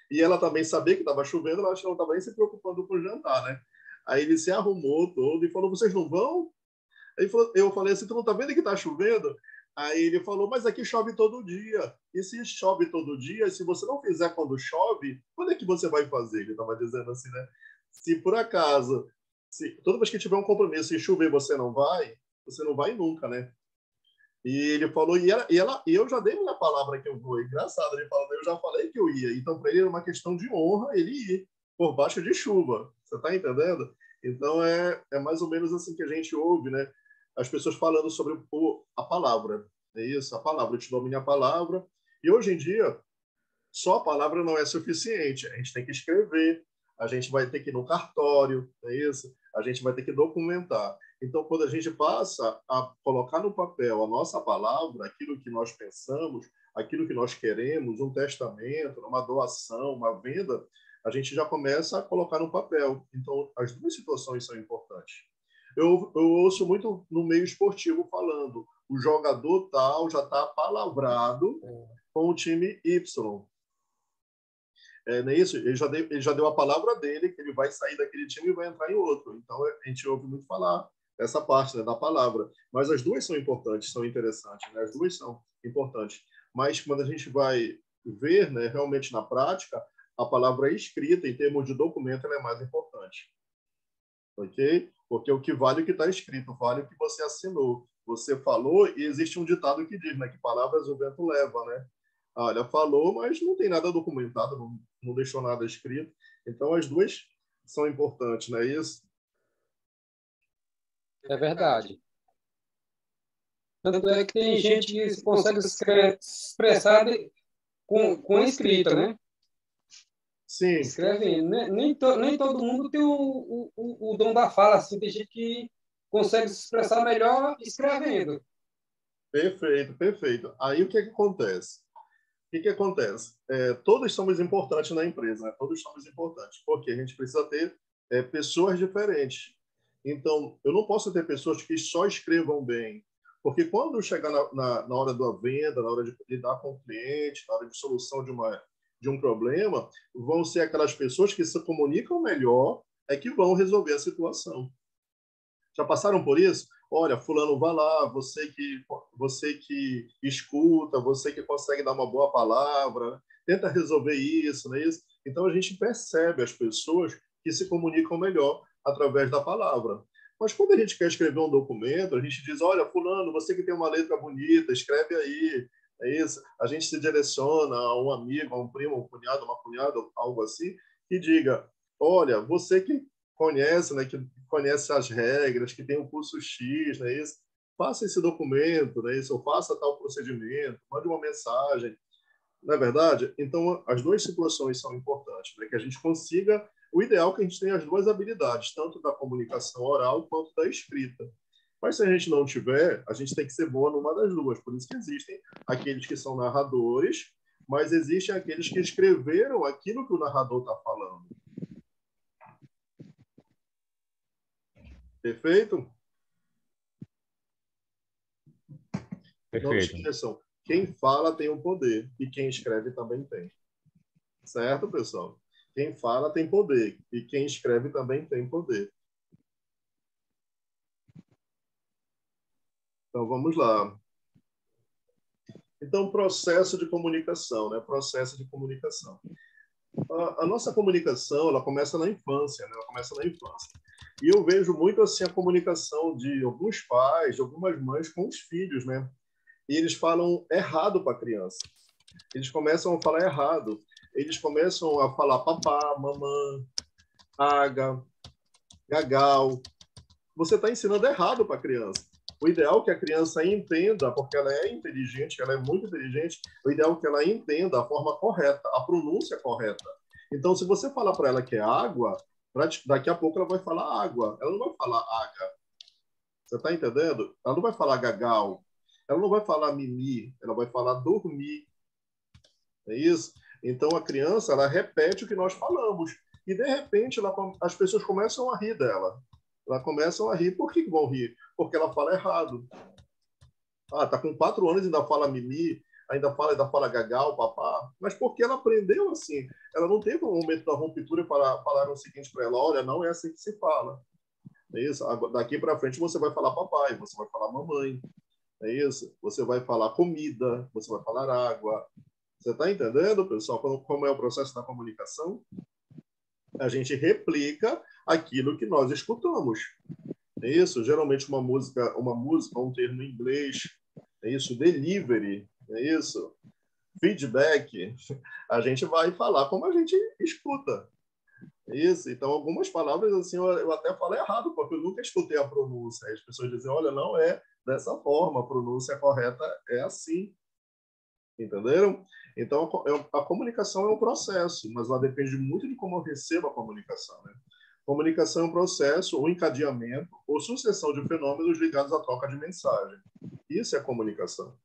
E ela também sabia que estava chovendo, ela não estava nem se preocupando com o jantar, né? Aí ele se arrumou todo e falou, vocês não vão? Aí eu falei assim, tu não tá vendo que está chovendo? Aí ele falou, mas aqui chove todo dia. E se chove todo dia, se você não fizer quando chove, quando é que você vai fazer? Ele estava dizendo assim, né? Se por acaso, toda vez que tiver um compromisso e chover você não vai nunca, né? E ele falou, e eu já dei minha palavra que eu vou. Engraçado, ele falou, eu já falei que eu ia. Então, para ele era uma questão de honra ele ir por baixo de chuva. Você está entendendo? Então, é mais ou menos assim que a gente ouve, né? As pessoas falando sobre a palavra. É isso, a palavra. Eu te dou minha palavra. E hoje em dia, só a palavra não é suficiente. A gente tem que escrever, a gente vai ter que ir no cartório, é isso? A gente vai ter que documentar. Então, quando a gente passa a colocar no papel a nossa palavra, aquilo que nós pensamos, aquilo que nós queremos, um testamento, uma doação, uma venda, a gente já começa a colocar no papel. Então, as duas situações são importantes. Eu ouço muito no meio esportivo falando, o jogador tal já está palavrado com o time Y. Não é isso? Ele já deu a palavra dele, que ele vai sair daquele time e vai entrar em outro. Então, a gente ouve muito falar essa parte, né, da palavra. Mas as duas são importantes, são interessantes. Né? As duas são importantes. Mas quando a gente vai ver, né, realmente na prática, a palavra escrita, em termos de documento, ela é mais importante. Ok? Porque o que vale é o que está escrito, vale o que você assinou. Você falou, e existe um ditado que diz, né, que palavras o vento leva, né? Olha, falou, mas não tem nada documentado, não deixou nada escrito. Então, as duas são importantes, não é isso? É verdade. Tanto é que tem gente que consegue se expressar com escrita, né? Sim. Escrevendo. Nem todo mundo tem o dom da fala, assim. Tem gente que consegue se expressar melhor escrevendo. Perfeito, perfeito. Aí, o que acontece? O que acontece? Todos somos importantes na empresa, né? Todos somos importantes, porque a gente precisa ter pessoas diferentes. Então, eu não posso ter pessoas que só escrevam bem, porque quando chegar na hora da venda, na hora de lidar com o cliente, na hora de solução de um problema, vão ser aquelas pessoas que se comunicam melhor, que vão resolver a situação. Já passaram por isso? Olha, fulano, vá lá, você que escuta, você que consegue dar uma boa palavra, tenta resolver isso, não é isso? Então, a gente percebe as pessoas que se comunicam melhor através da palavra. Mas quando a gente quer escrever um documento, a gente diz, olha, fulano, você que tem uma letra bonita, escreve aí, é isso? A gente se direciona a um amigo, a um primo, um cunhado, uma cunhada, algo assim, que diga, olha, você que conhece, né, que conhece as regras, que tem um curso X, né, isso, faça esse documento, né, isso, ou faça tal procedimento, mande uma mensagem, não é verdade? Então, as duas situações são importantes, né, que a gente consiga, o ideal é que a gente tenha as duas habilidades, tanto da comunicação oral quanto da escrita. Mas se a gente não tiver, a gente tem que ser boa numa das duas, por isso que existem aqueles que são narradores, mas existem aqueles que escreveram aquilo que o narrador está falando. Perfeito? Perfeito. Não se esqueçam, quem fala tem o poder e quem escreve também tem. Certo, pessoal? Quem fala tem poder e quem escreve também tem poder. Então, vamos lá. Então, processo de comunicação, né? Processo de comunicação. A nossa comunicação, ela começa na infância, né? Ela começa na infância. E eu vejo muito assim a comunicação de alguns pais, de algumas mães com os filhos, né? E eles falam errado para a criança. Eles começam a falar errado. Eles começam a falar papá, mamã, aga, gagal. Você está ensinando errado para a criança. O ideal é que a criança entenda, porque ela é inteligente, ela é muito inteligente, o ideal é que ela entenda a forma correta, a pronúncia correta. Então, se você falar para ela que é água, Daqui a pouco ela vai falar água, ela não vai falar água. Você está entendendo? Ela não vai falar gagal, ela não vai falar mimi, ela vai falar dormir. É isso? Então, a criança, ela repete o que nós falamos. E, de repente, as pessoas começam a rir dela. Elas começam a rir. Por que vão rir? Porque ela fala errado. Ah, tá com 4 anos e ainda fala mimi, ainda fala gagal, papá. Mas porque ela aprendeu assim. Ela não teve um momento da ruptura para falar o seguinte para ela: olha, não é assim que se fala. É isso? Daqui para frente você vai falar papai, você vai falar mamãe. É isso? Você vai falar comida, você vai falar água. Você está entendendo, pessoal, como é o processo da comunicação? A gente replica aquilo que nós escutamos. É isso? Geralmente uma música, um termo em inglês. É isso? Delivery. É isso? Feedback. A gente vai falar como a gente escuta. Isso, então algumas palavras assim eu até falo errado, porque eu nunca escutei a pronúncia. As pessoas dizem, olha, não é dessa forma, a pronúncia correta é assim. Entenderam? Então a comunicação é um processo, mas ela depende muito de como eu recebo a comunicação. Né? Comunicação é um processo, um encadeamento ou sucessão de fenômenos ligados à troca de mensagem. Isso é comunicação.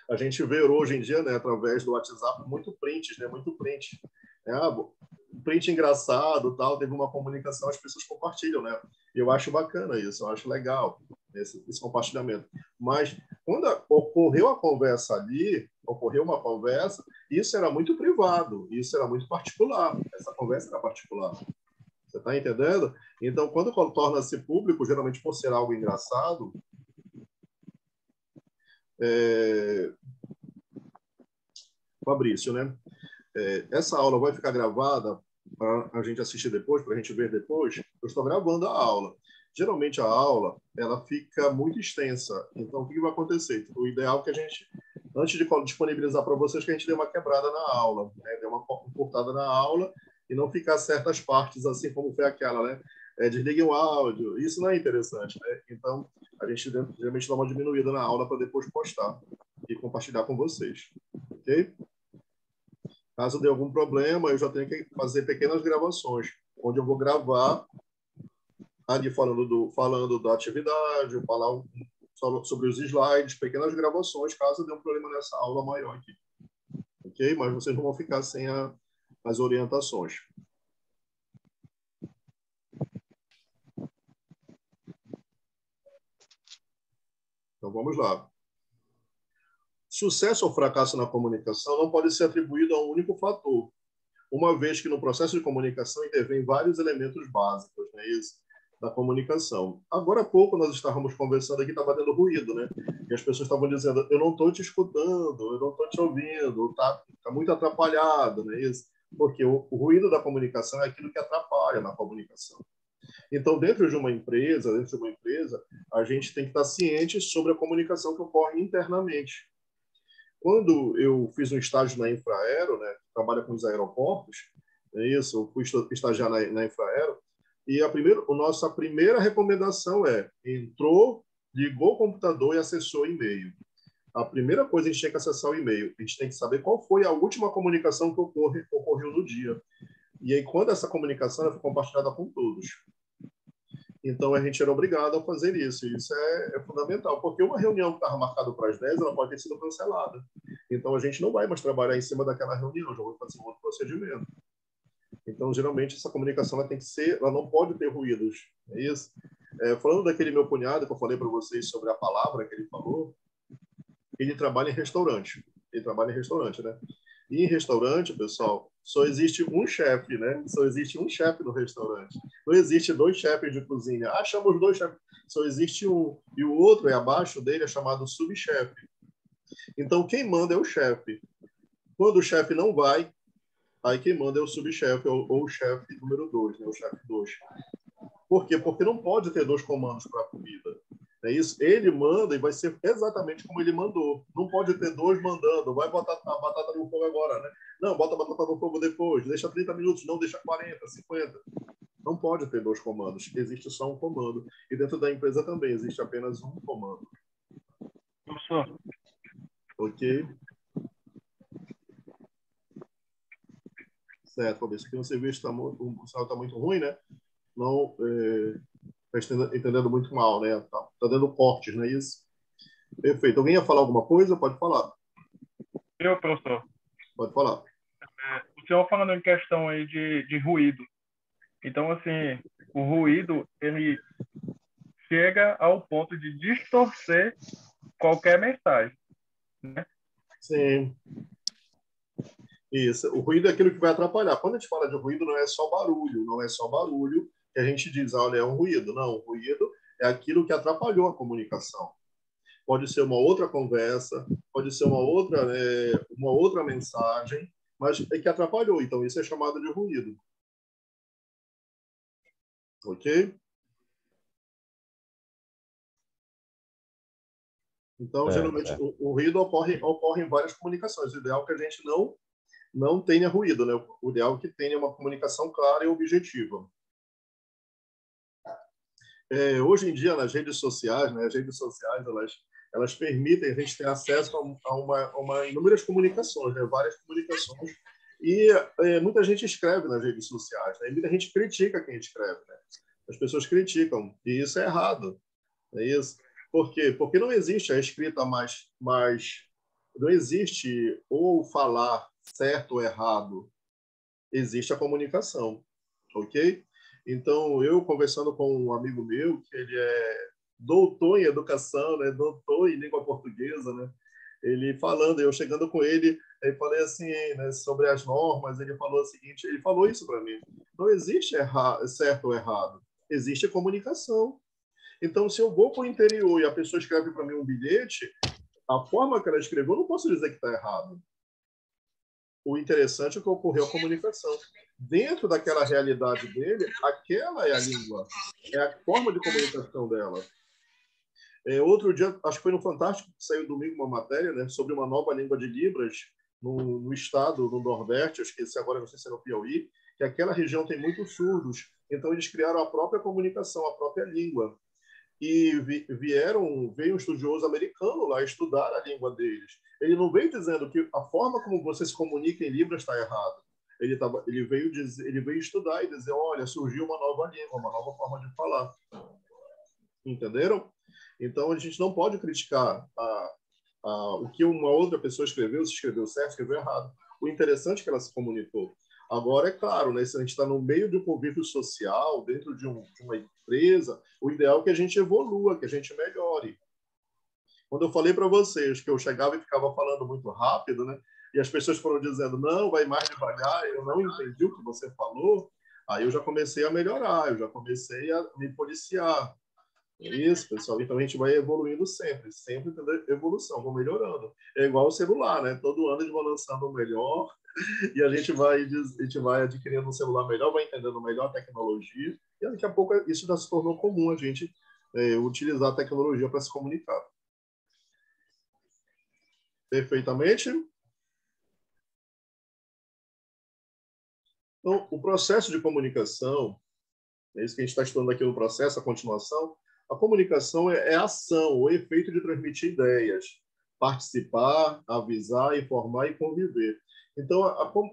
A gente vê hoje em dia, né, através do WhatsApp, muito prints, né? Muito print. Print engraçado, tal, teve uma comunicação, as pessoas compartilham, né? Eu acho bacana isso, eu acho legal esse compartilhamento. Mas quando ocorreu a conversa ali, ocorreu uma conversa, isso era muito privado, isso era muito particular. Essa conversa era particular. Você está entendendo? Então, quando torna-se público, geralmente por ser algo engraçado, Fabrício, né? Essa aula vai ficar gravada para a gente assistir depois, para a gente ver depois. Eu estou gravando a aula. Geralmente a aula ela fica muito extensa. Então, o que vai acontecer? O ideal é que a gente, antes de disponibilizar para vocês, que a gente dê uma quebrada na aula, né? Dê uma cortada na aula e não ficar certas partes assim como foi aquela, né? Desliguem o áudio. Isso não é interessante, né? Então, a gente geralmente dá uma diminuída na aula para depois postar e compartilhar com vocês. Ok? Caso dê algum problema, eu já tenho que fazer pequenas gravações, onde eu vou gravar ali falando da atividade, falar sobre os slides, pequenas gravações, caso dê um problema nessa aula maior aqui. Ok? Mas vocês não vão ficar sem as orientações. Então, vamos lá. Sucesso ou fracasso na comunicação não pode ser atribuído a um único fator, uma vez que no processo de comunicação intervêm vários elementos básicos, né, da comunicação. Agora há pouco nós estávamos conversando aqui, estava tendo ruído, né? E as pessoas estavam dizendo, eu não estou te escutando, eu não estou te ouvindo, tá muito atrapalhado, né? Porque o ruído da comunicação é aquilo que atrapalha na comunicação. Então, dentro de uma empresa, a gente tem que estar ciente sobre a comunicação que ocorre internamente. Quando eu fiz um estágio na Infraero, né, que trabalha com os aeroportos, eu fui estagiar na Infraero, e a nossa primeira recomendação entrou, ligou o computador e acessou o e-mail. A primeira coisa, a gente tem que acessar o e-mail. A gente tem que saber qual foi a última comunicação que ocorreu no dia. E aí, quando essa comunicação foi compartilhada com todos. Então, a gente era obrigado a fazer isso. E isso é fundamental, porque uma reunião que estava marcada para as 10, ela pode ter sido cancelada. Então, a gente não vai mais trabalhar em cima daquela reunião, já vou fazer um outro procedimento. Então, geralmente, essa comunicação ela não pode ter ruídos. É isso? Falando daquele meu cunhado que eu falei para vocês sobre a palavra que ele falou, ele trabalha em restaurante. Ele trabalha em restaurante, né? E em restaurante, pessoal, só existe um chefe, né? Só existe um chefe no restaurante. Não existe 2 chefes de cozinha. Chamamos 2 chefes. Só existe um. E o outro, abaixo dele, é chamado subchefe. Então, quem manda é o chefe. Quando o chefe não vai, aí quem manda é o subchefe, ou o chefe número 2, né? O chefe 2. Por quê? Porque não pode ter 2 comandos para a comida. É isso? Ele manda e vai ser exatamente como ele mandou. Não pode ter 2 mandando. Vai botar a batata no fogo agora, né? Não, bota a batata no fogo depois. Deixa 30 minutos, não deixa 40, 50. Não pode ter 2 comandos. Existe só um comando. E dentro da empresa também existe apenas um comando. Professor. Ok? Certo, Fabrício. Aqui no serviço o sinal está muito ruim, né? Não está entendendo muito mal, né? Tá dando cortes, não é isso? Perfeito. Alguém ia falar alguma coisa? Pode falar. Eu, professor. Pode falar. O senhor falando em questão aí de ruído. Então, assim, o ruído, ele chega ao ponto de distorcer qualquer mensagem, né? Sim. Isso. O ruído é aquilo que vai atrapalhar. Quando a gente fala de ruído, não é só barulho que a gente diz, olha, é um ruído. Não, o ruído é aquilo que atrapalhou a comunicação. Pode ser uma outra conversa, pode ser uma outra mensagem, mas é que atrapalhou. Então, isso é chamado de ruído. Ok? Então, geralmente, o ruído ocorre em várias comunicações. O ideal é que a gente não tenha ruído, né? O ideal é que tenha uma comunicação clara e objetiva. Hoje em dia, nas redes sociais, né? As redes sociais, elas permitem a gente ter acesso a inúmeras comunicações, né? Várias comunicações. E muita gente escreve nas redes sociais, né? E muita gente critica quem escreve, né? As pessoas criticam, e isso é errado. É isso. Por quê? Porque não existe a escrita mais não existe ou falar certo ou errado. Existe a comunicação, ok? Então, eu conversando com um amigo meu, que ele é doutor em educação, né? Doutor em língua portuguesa, né? Ele falando, eu chegando com ele, eu falei assim, né, sobre as normas, ele falou o seguinte, ele falou isso para mim, não existe certo ou errado, existe comunicação. Então, se eu vou para o interior e a pessoa escreve para mim um bilhete, a forma que ela escreveu, eu não posso dizer que está errado. O interessante é que ocorreu a comunicação. Dentro daquela realidade dele, aquela é a língua, é a forma de comunicação dela. Outro dia, acho que foi no Fantástico, que saiu domingo uma matéria, né, sobre uma nova língua de Libras no estado, no Nordeste, eu esqueci agora, não sei se é no Piauí, que aquela região tem muitos surdos, então eles criaram a própria comunicação, a própria língua. E veio um estudioso americano lá estudar a língua deles. Ele não veio dizendo que a forma como você se comunica em Libras está errado. Ele veio estudar e dizer, olha, surgiu uma nova língua, uma nova forma de falar. Entenderam? Então, a gente não pode criticar o que uma outra pessoa escreveu, se escreveu certo, se escreveu errado. O interessante é que ela se comunicou. Agora, é claro, né, se a gente está no meio de um convívio social, dentro de uma empresa, o ideal é que a gente evolua, que a gente melhore. Quando eu falei para vocês que eu chegava e ficava falando muito rápido, né, e as pessoas foram dizendo, não, vai mais devagar, eu não entendi o que você falou, aí eu já comecei a melhorar, eu já comecei a me policiar. É isso, pessoal. Então, a gente vai evoluindo sempre tendo evolução, vão melhorando. É igual o celular, né? Todo ano eles vão lançando o melhor e a gente vai adquirindo um celular melhor, vai entendendo melhor a tecnologia e daqui a pouco isso já se tornou comum, a gente utilizar a tecnologia para se comunicar. Perfeitamente. Então, o processo de comunicação, é isso que a gente está estudando aqui no processo, a continuação. A comunicação é a ação, o efeito de transmitir ideias, participar, avisar, informar e conviver. Então,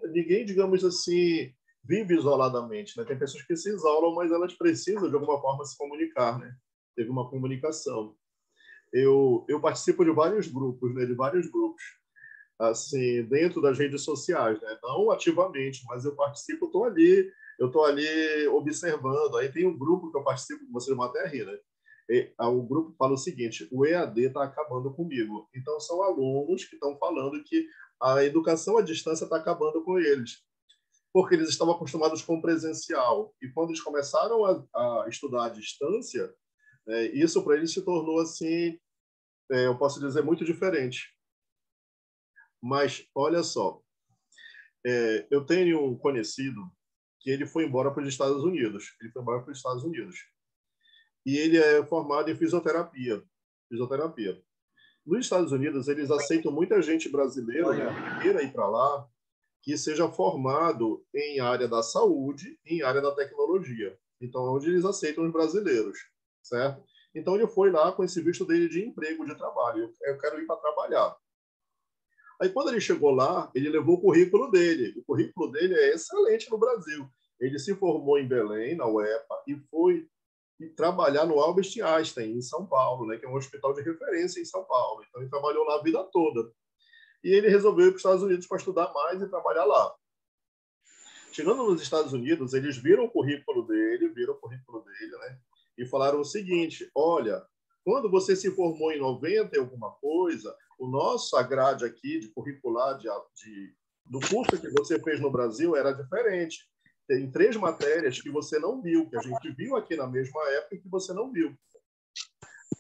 ninguém, digamos assim, vive isoladamente, né? Tem pessoas que se isolam, mas elas precisam, de alguma forma, se comunicar, né? Teve uma comunicação. Eu participo de vários grupos, né? De vários grupos, assim, dentro das redes sociais, né? Não ativamente, mas eu participo, eu estou ali observando. Aí tem um grupo que eu participo, que vocês vão até rir, né? O grupo fala o seguinte, o EAD está acabando comigo. Então, são alunos que estão falando que a educação à distância está acabando com eles, porque eles estavam acostumados com o presencial. E quando eles começaram a estudar à distância, isso para eles se tornou, assim, eu posso dizer, muito diferente. Mas, olha só, eu tenho um conhecido que ele foi embora para os Estados Unidos. E ele é formado em fisioterapia. Nos Estados Unidos, eles aceitam muita gente brasileira, né, que queira ir para lá, que seja formado em área da saúde e em área da tecnologia. Então, onde eles aceitam os brasileiros, certo? Então, ele foi lá com esse visto dele de emprego, de trabalho. Eu quero ir para trabalhar. Aí, quando ele chegou lá, ele levou o currículo dele. O currículo dele é excelente no Brasil. Ele se formou em Belém, na UEPA, e foi trabalhar no Albert Einstein, em São Paulo, né, que é um hospital de referência em São Paulo. Então, ele trabalhou lá a vida toda. E ele resolveu ir para os Estados Unidos para estudar mais e trabalhar lá. Chegando nos Estados Unidos, eles viram o currículo dele, né, e falaram o seguinte: olha, quando você se formou em 90 e alguma coisa, o nosso grade aqui de curricular do curso que você fez no Brasil era diferente. Tem 3 matérias que você não viu, que a gente viu aqui na mesma época e que você não viu.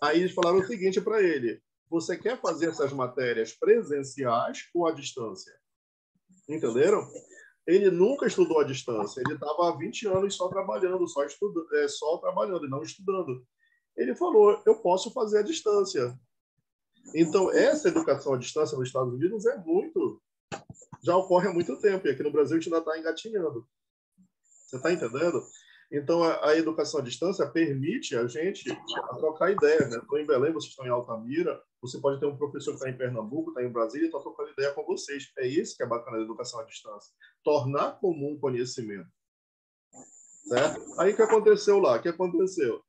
Aí eles falaram o seguinte para ele: você quer fazer essas matérias presenciais ou à distância? Entenderam? Ele nunca estudou à distância. Ele estava há 20 anos só trabalhando, só trabalhando e não estudando. Ele falou: eu posso fazer à distância. Então, essa educação à distância nos Estados Unidos já ocorre há muito tempo. E aqui no Brasil a gente ainda está engatinhando. Você está entendendo? Então, a educação à distância permite a gente trocar ideias. Né? Estou em Belém, vocês estão em Altamira, você pode ter um professor que está em Pernambuco, está em Brasília e está trocando ideia com vocês. É isso que é bacana da educação à distância. Tornar comum o conhecimento. Certo? Aí, o que aconteceu lá? O que aconteceu?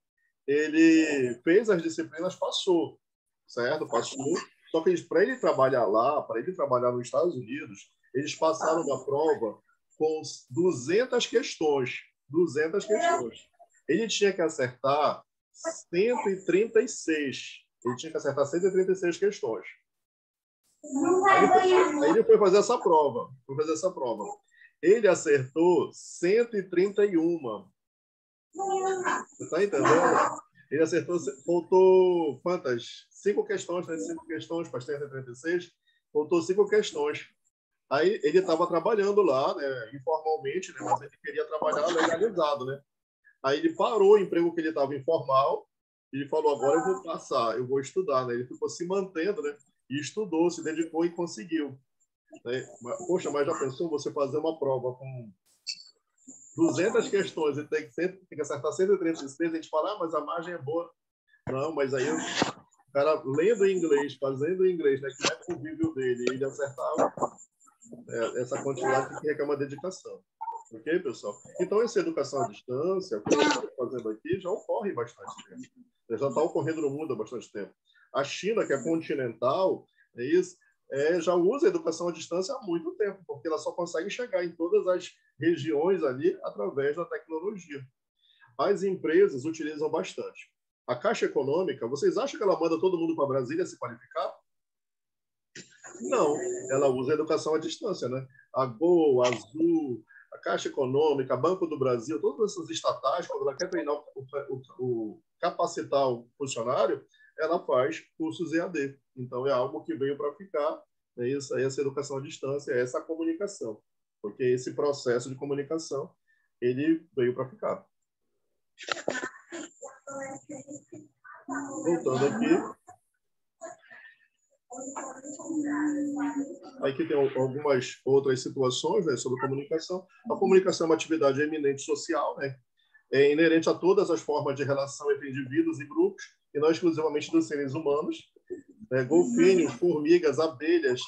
Ele fez as disciplinas, passou. Certo? Passou. Só que para ele trabalhar lá, para ele trabalhar nos Estados Unidos, eles passaram uma prova com 200 questões. 200 questões. Ele tinha que acertar 136. Ele tinha que acertar 136 questões. Aí ele foi fazer essa prova. Ele acertou 131. Você está entendendo? Ele acertou, faltou quantas? 5 questões, né? 5 questões para 136. Faltou 5 questões. Aí ele estava trabalhando lá, né, informalmente, né, mas ele queria trabalhar legalizado, né? Aí ele parou o emprego que ele estava informal e ele falou: agora eu vou passar, eu vou estudar, né? Ele ficou se mantendo, né? E estudou, se dedicou e conseguiu. Né? Poxa, mas já pensou você fazer uma prova com 200 questões e tem que acertar 136, a gente fala: mas a margem é boa. Não, mas aí o cara lendo em inglês, fazendo em inglês, né, que não é convívio dele, ele acertava essa quantidade que requer uma dedicação. Ok, pessoal? Então, essa educação à distância, que eu estou fazendo aqui, já ocorre há bastante tempo. Já está ocorrendo no mundo há bastante tempo. A China, que é continental, já usa a educação à distância há muito tempo, porque ela só consegue chegar em todas as regiões ali através da tecnologia. As empresas utilizam bastante. A Caixa Econômica, vocês acham que ela manda todo mundo para Brasília se qualificar? Não, ela usa a educação à distância, né? A Gol, a Azul, a Caixa Econômica, Banco do Brasil, todas essas estatais, quando ela quer treinar capacitar o funcionário, ela faz cursos EAD. Então, é algo que veio para ficar, né? Essa educação à distância, essa comunicação, porque esse processo de comunicação, ele veio para ficar. Voltando aqui. Aqui tem algumas outras situações, né, sobre comunicação. A comunicação é uma atividade eminente social, né? É inerente a todas as formas de relação entre indivíduos e grupos, e não exclusivamente dos seres humanos. Golfinhos, formigas, abelhas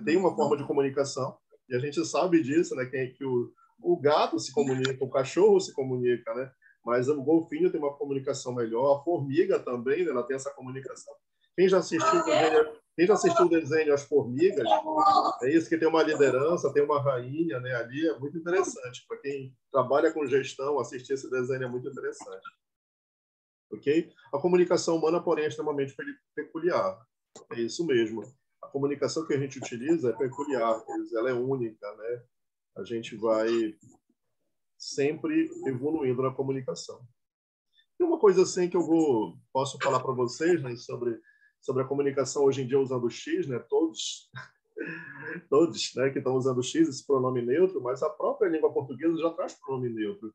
têm uma forma de comunicação, e a gente sabe disso, né? Que o gato se comunica, o cachorro se comunica, né? Mas o golfinho tem uma comunicação melhor, a formiga também, né, ela tem essa comunicação. Quem já assistiu o desenho As Formigas, é isso, que tem uma liderança, tem uma rainha, né, ali, é muito interessante. Para quem trabalha com gestão, assistir esse desenho é muito interessante. Ok? A comunicação humana, porém, é extremamente peculiar. É isso mesmo. A comunicação que a gente utiliza é peculiar, ela é única, né? A gente vai sempre evoluindo na comunicação. E uma coisa assim que posso falar para vocês, né, sobre a comunicação hoje em dia usando o X, né, todos, né, que estão usando o X, esse pronome neutro, mas a própria língua portuguesa já traz pronome neutro,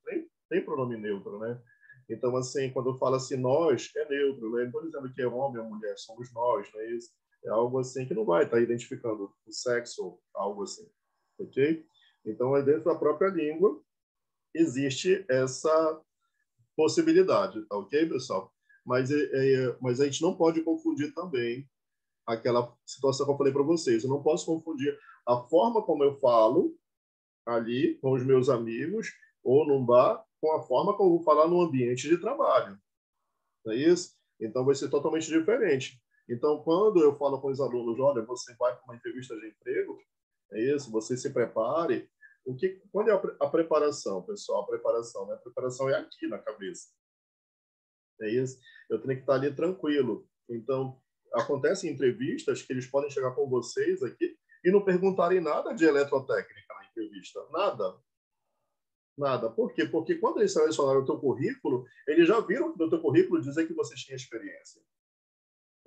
tem pronome neutro, né? Então, assim, quando eu falo assim, nós, é neutro, né? Não estou dizendo que é homem ou mulher, somos nós, né? Isso é algo assim que não vai estar identificando o sexo, algo assim, ok? Então, dentro da própria língua, existe essa possibilidade, tá ok, pessoal? Mas a gente não pode confundir também aquela situação que eu falei para vocês. Eu não posso confundir a forma como eu falo ali com os meus amigos ou num bar com a forma como eu vou falar no ambiente de trabalho. Não é isso? Então, vai ser totalmente diferente. Então, quando eu falo com os alunos, olha, você vai para uma entrevista de emprego, é isso, você se prepare. Quando é a preparação, pessoal? A preparação, né? A preparação é aqui na cabeça. É isso? Eu tenho que estar ali tranquilo. Então, acontecem entrevistas que eles podem chegar com vocês aqui e não perguntarem nada de eletrotécnica na entrevista. Nada. Nada. Por quê? Porque quando eles selecionaram o teu currículo, eles já viram no teu currículo dizer que você tinha experiência.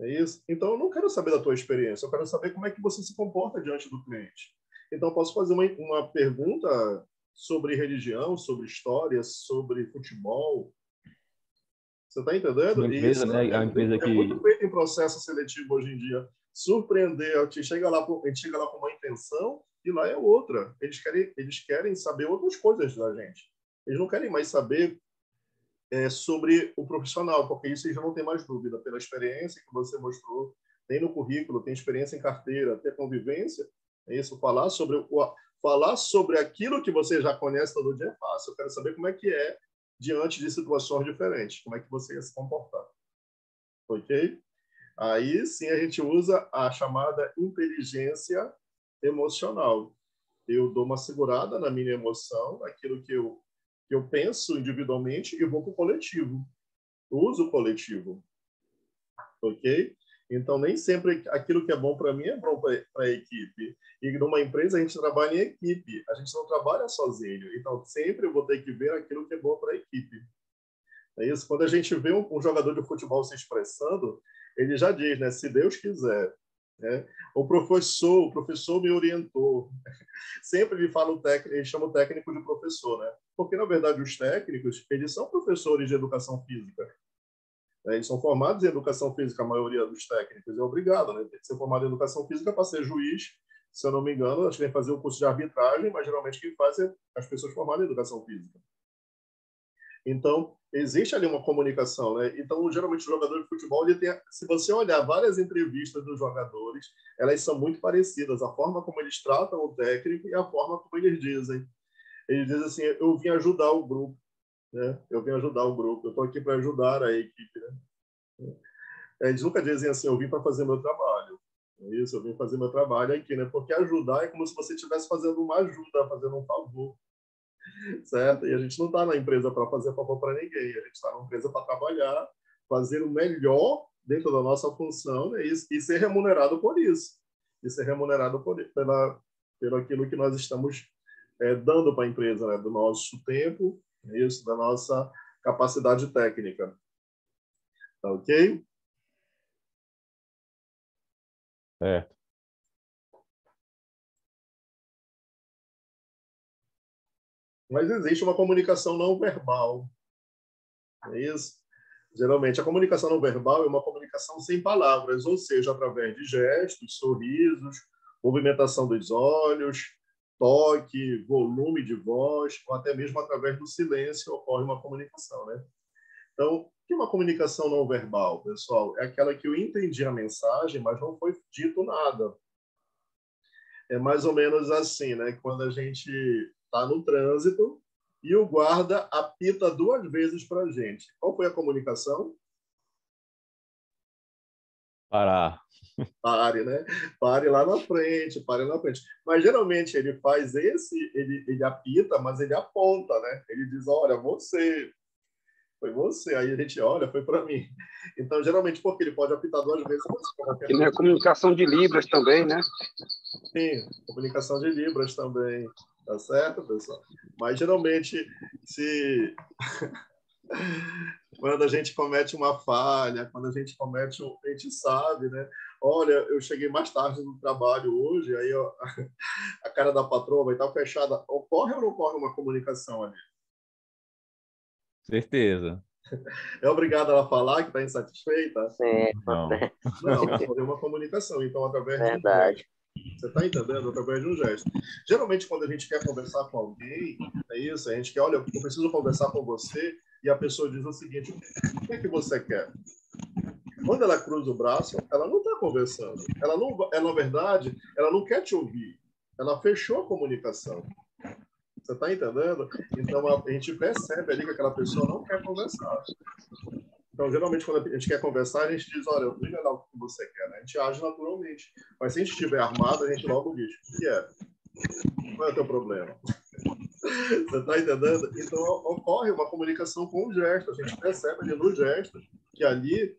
É isso? Então, eu não quero saber da tua experiência, eu quero saber como é que você se comporta diante do cliente. Então, eu posso fazer uma pergunta sobre religião, sobre história, sobre futebol. Você está entendendo? Uma empresa, isso né? A empresa que... muito feito em processo seletivo hoje em dia. Surpreender, a gente chega lá com uma intenção e lá é outra. Eles querem saber outras coisas da gente. Eles não querem mais saber sobre o profissional, porque isso eles já não tem mais dúvida. Pela experiência que você mostrou, tem no currículo, tem experiência em carteira, tem convivência, é isso. Falar sobre aquilo que você já conhece todo dia é fácil. Eu quero saber como é que é diante de situações diferentes, como é que você ia se comportar. Ok? Aí sim a gente usa a chamada inteligência emocional. Eu dou uma segurada na minha emoção, aquilo que eu penso individualmente e vou para o coletivo. Eu uso o coletivo. Ok? Então, nem sempre aquilo que é bom para mim é bom para a equipe. E numa empresa, a gente trabalha em equipe. A gente não trabalha sozinho. Então, sempre eu vou ter que ver aquilo que é bom para a equipe. É isso? Quando a gente vê um jogador de futebol se expressando, ele já diz, né? Se Deus quiser. Né? O professor me orientou. Sempre ele fala ele chama o técnico de professor, né? Porque, na verdade, os técnicos, eles são professores de educação física. Eles são formados em educação física, a maioria dos técnicos. É obrigado, né? Tem que ser formado em educação física para ser juiz. Se eu não me engano, acho que tem que fazer o curso de arbitragem, mas geralmente quem faz é as pessoas formadas em educação física. Então, existe ali uma comunicação, né? Então, geralmente, o jogador de futebol, se você olhar várias entrevistas dos jogadores, elas são muito parecidas. A forma como eles tratam o técnico e a forma como eles dizem. Eles dizem assim, eu vim ajudar o grupo. Né? Eu vim ajudar o grupo, eu estou aqui para ajudar a equipe. Né? Eles nunca dizem assim, eu vim para fazer meu trabalho. É isso, eu vim fazer meu trabalho aqui, né? Porque ajudar é como se você estivesse fazendo uma ajuda, fazendo um favor. Certo? E a gente não está na empresa para fazer favor para ninguém, a gente está na empresa para trabalhar, fazer o melhor dentro da nossa função, né? E ser remunerado por isso. E ser remunerado pelo aquilo que nós estamos dando para a empresa, né? Do nosso tempo, isso, da nossa capacidade técnica. Tá ok? Certo. Mas existe uma comunicação não verbal. É isso? Geralmente, a comunicação não verbal é uma comunicação sem palavras, ou seja, através de gestos, sorrisos, movimentação dos olhos, toque, volume de voz, ou até mesmo através do silêncio ocorre uma comunicação, né? Então, o que é uma comunicação não verbal, pessoal? É aquela que eu entendi a mensagem, mas não foi dito nada. É mais ou menos assim, né? Quando a gente está no trânsito e o guarda apita 2 vezes para a gente. Qual foi a comunicação? Parar. Pare, né? Pare lá na frente, pare na frente. Mas geralmente ele faz ele apita, mas ele aponta, né? Ele diz, olha, foi você. Aí a gente olha, foi para mim. Então, geralmente, porque ele pode apitar 2 vezes. E na comunicação de Libras também, né? Sim, comunicação de Libras também. Tá certo, pessoal? Mas, geralmente, quando a gente comete uma falha, quando a gente comete a gente sabe, né? Olha, eu cheguei mais tarde no trabalho hoje, aí ó, a cara da patroa vai estar fechada. Ocorre ou não ocorre uma comunicação ali? Certeza. É obrigado ela a falar que está insatisfeita? Sim. Não, ocorreu uma comunicação. Então, através de Verdade. você está entendendo? Através de um gesto. Geralmente, quando a gente quer conversar com alguém, é isso, a gente quer, olha, eu preciso conversar com você, e a pessoa diz o seguinte, o que é que você quer? Quando ela cruza o braço, ela não está conversando. Ela, na verdade, ela não quer te ouvir. Ela fechou a comunicação. Você está entendendo? Então, a gente percebe ali que aquela pessoa não quer conversar. Então, geralmente, quando a gente quer conversar, a gente diz, olha, diga lá o que você quer. Né? A gente age naturalmente. Mas se a gente estiver armado, a gente logo diz, o que é? Qual é o teu problema? Você está entendendo? Então, ocorre uma comunicação com o gesto. A gente percebe ali no gesto que ali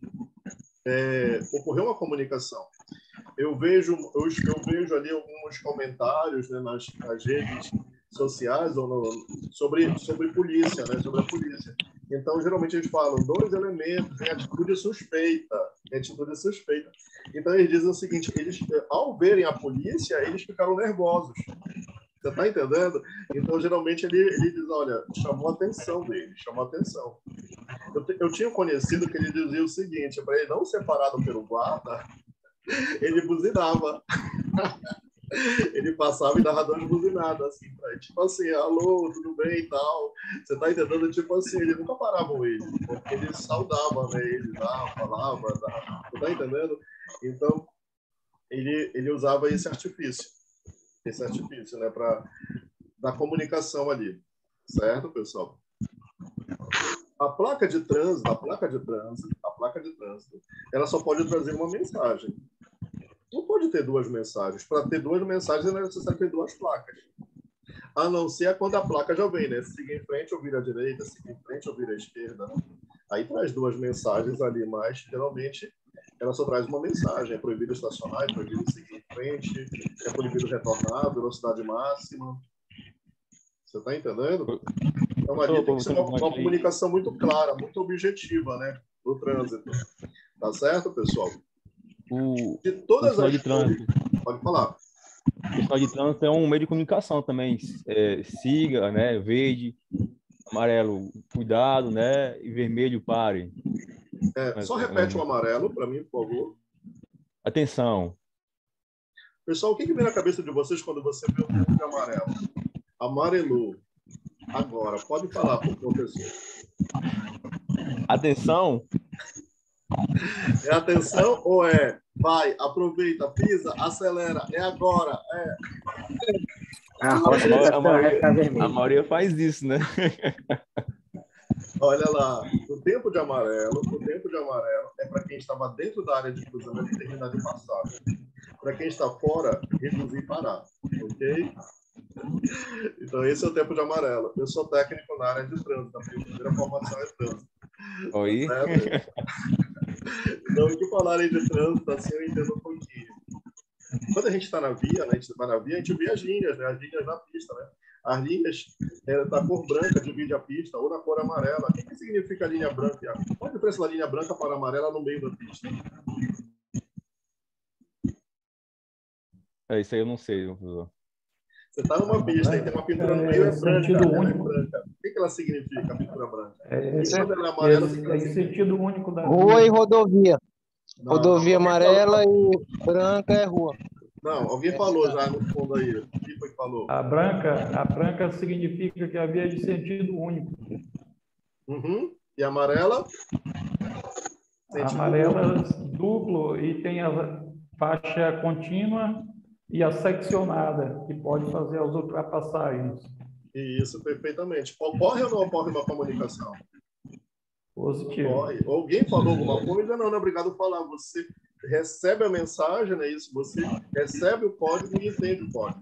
ocorreu uma comunicação. Eu vejo ali alguns comentários, né, nas redes sociais sobre polícia, né, sobre a polícia. Então, geralmente, eles falam 2 elementos em atitude suspeita. Então, eles dizem o seguinte, ao verem a polícia, eles ficaram nervosos. Você está entendendo? Então, geralmente, ele diz, olha, chamou a atenção dele, chamou a atenção. Eu tinha conhecido que ele dizia o seguinte, para ele não ser parado pelo guarda, ele buzinava. Ele passava e dava 2 buzinadas, assim, tipo assim, alô, tudo bem e tal. Você está entendendo? Tipo assim, eles nunca paravam ele, porque eles saudavam, né? Ele falava, você está entendendo? Então, ele usava esse artifício, né, da comunicação ali, certo, pessoal? A placa de trânsito, ela só pode trazer uma mensagem. Não pode ter 2 mensagens. Para ter 2 mensagens, é necessário ter 2 placas. A não ser quando a placa já vem, né? Seguir em frente ou vir à direita, seguir em frente ou vir à esquerda. Né? Aí traz 2 mensagens ali, mas geralmente ela só traz uma mensagem. É proibido estacionar, é proibido seguir em frente, é proibido retornar, velocidade máxima. Você está entendendo? Então, ali tem que ser uma comunicação muito clara, muito objetiva, né? Do trânsito. Tá certo, pessoal? De todas as coisas... Pode falar. O sinal de trânsito é um meio de comunicação também. Siga, né? Verde, amarelo, cuidado, né? E vermelho, pare. Só repete o amarelo para mim, por favor. Atenção. Pessoal, o que vem na cabeça de vocês quando você vê o ponto de amarelo? Amarelou. Agora, pode falar para o professor. Atenção. É atenção ou vai, aproveita, pisa, acelera, é agora, A maioria faz isso, né? Olha lá, o tempo de amarelo é para quem estava dentro da área de cruzamento e terminar de passar. Para quem está fora, reduzir e parar, ok? Então, esse é o tempo de amarelo. Eu sou técnico na área de trânsito, a minha primeira formação é trânsito. Oi? Então, o que falarem de trânsito, assim, eu entendo um pouquinho. Quando a gente está na via, né, a gente vai na via, a gente vê as linhas, né, as linhas na pista, né? As linhas da cor branca divide a pista, ou da cor amarela. O que significa a linha branca? Qual a diferença da linha branca para a amarela no meio da pista? Isso aí eu não sei, professor. Você está numa pista e tem uma pintura no meio, sentido único. branca. O que ela significa, a pintura branca? Esse é sentido único da rua e rodovia. Rodovia amarela e branca é rua. Não, alguém falou já no fundo aí. Quem foi que falou? A branca significa que a via é de sentido único. Uhum. E a amarela? A amarela duplo e tem a faixa contínua e a seccionada, que pode fazer as ultrapassagens. Isso, perfeitamente. Ocorre ou não ocorre uma comunicação? Positivo. Ocorre. Alguém falou alguma coisa? Não, obrigado por falar. Você recebe a mensagem, né? Isso, você recebe o código e entende o código.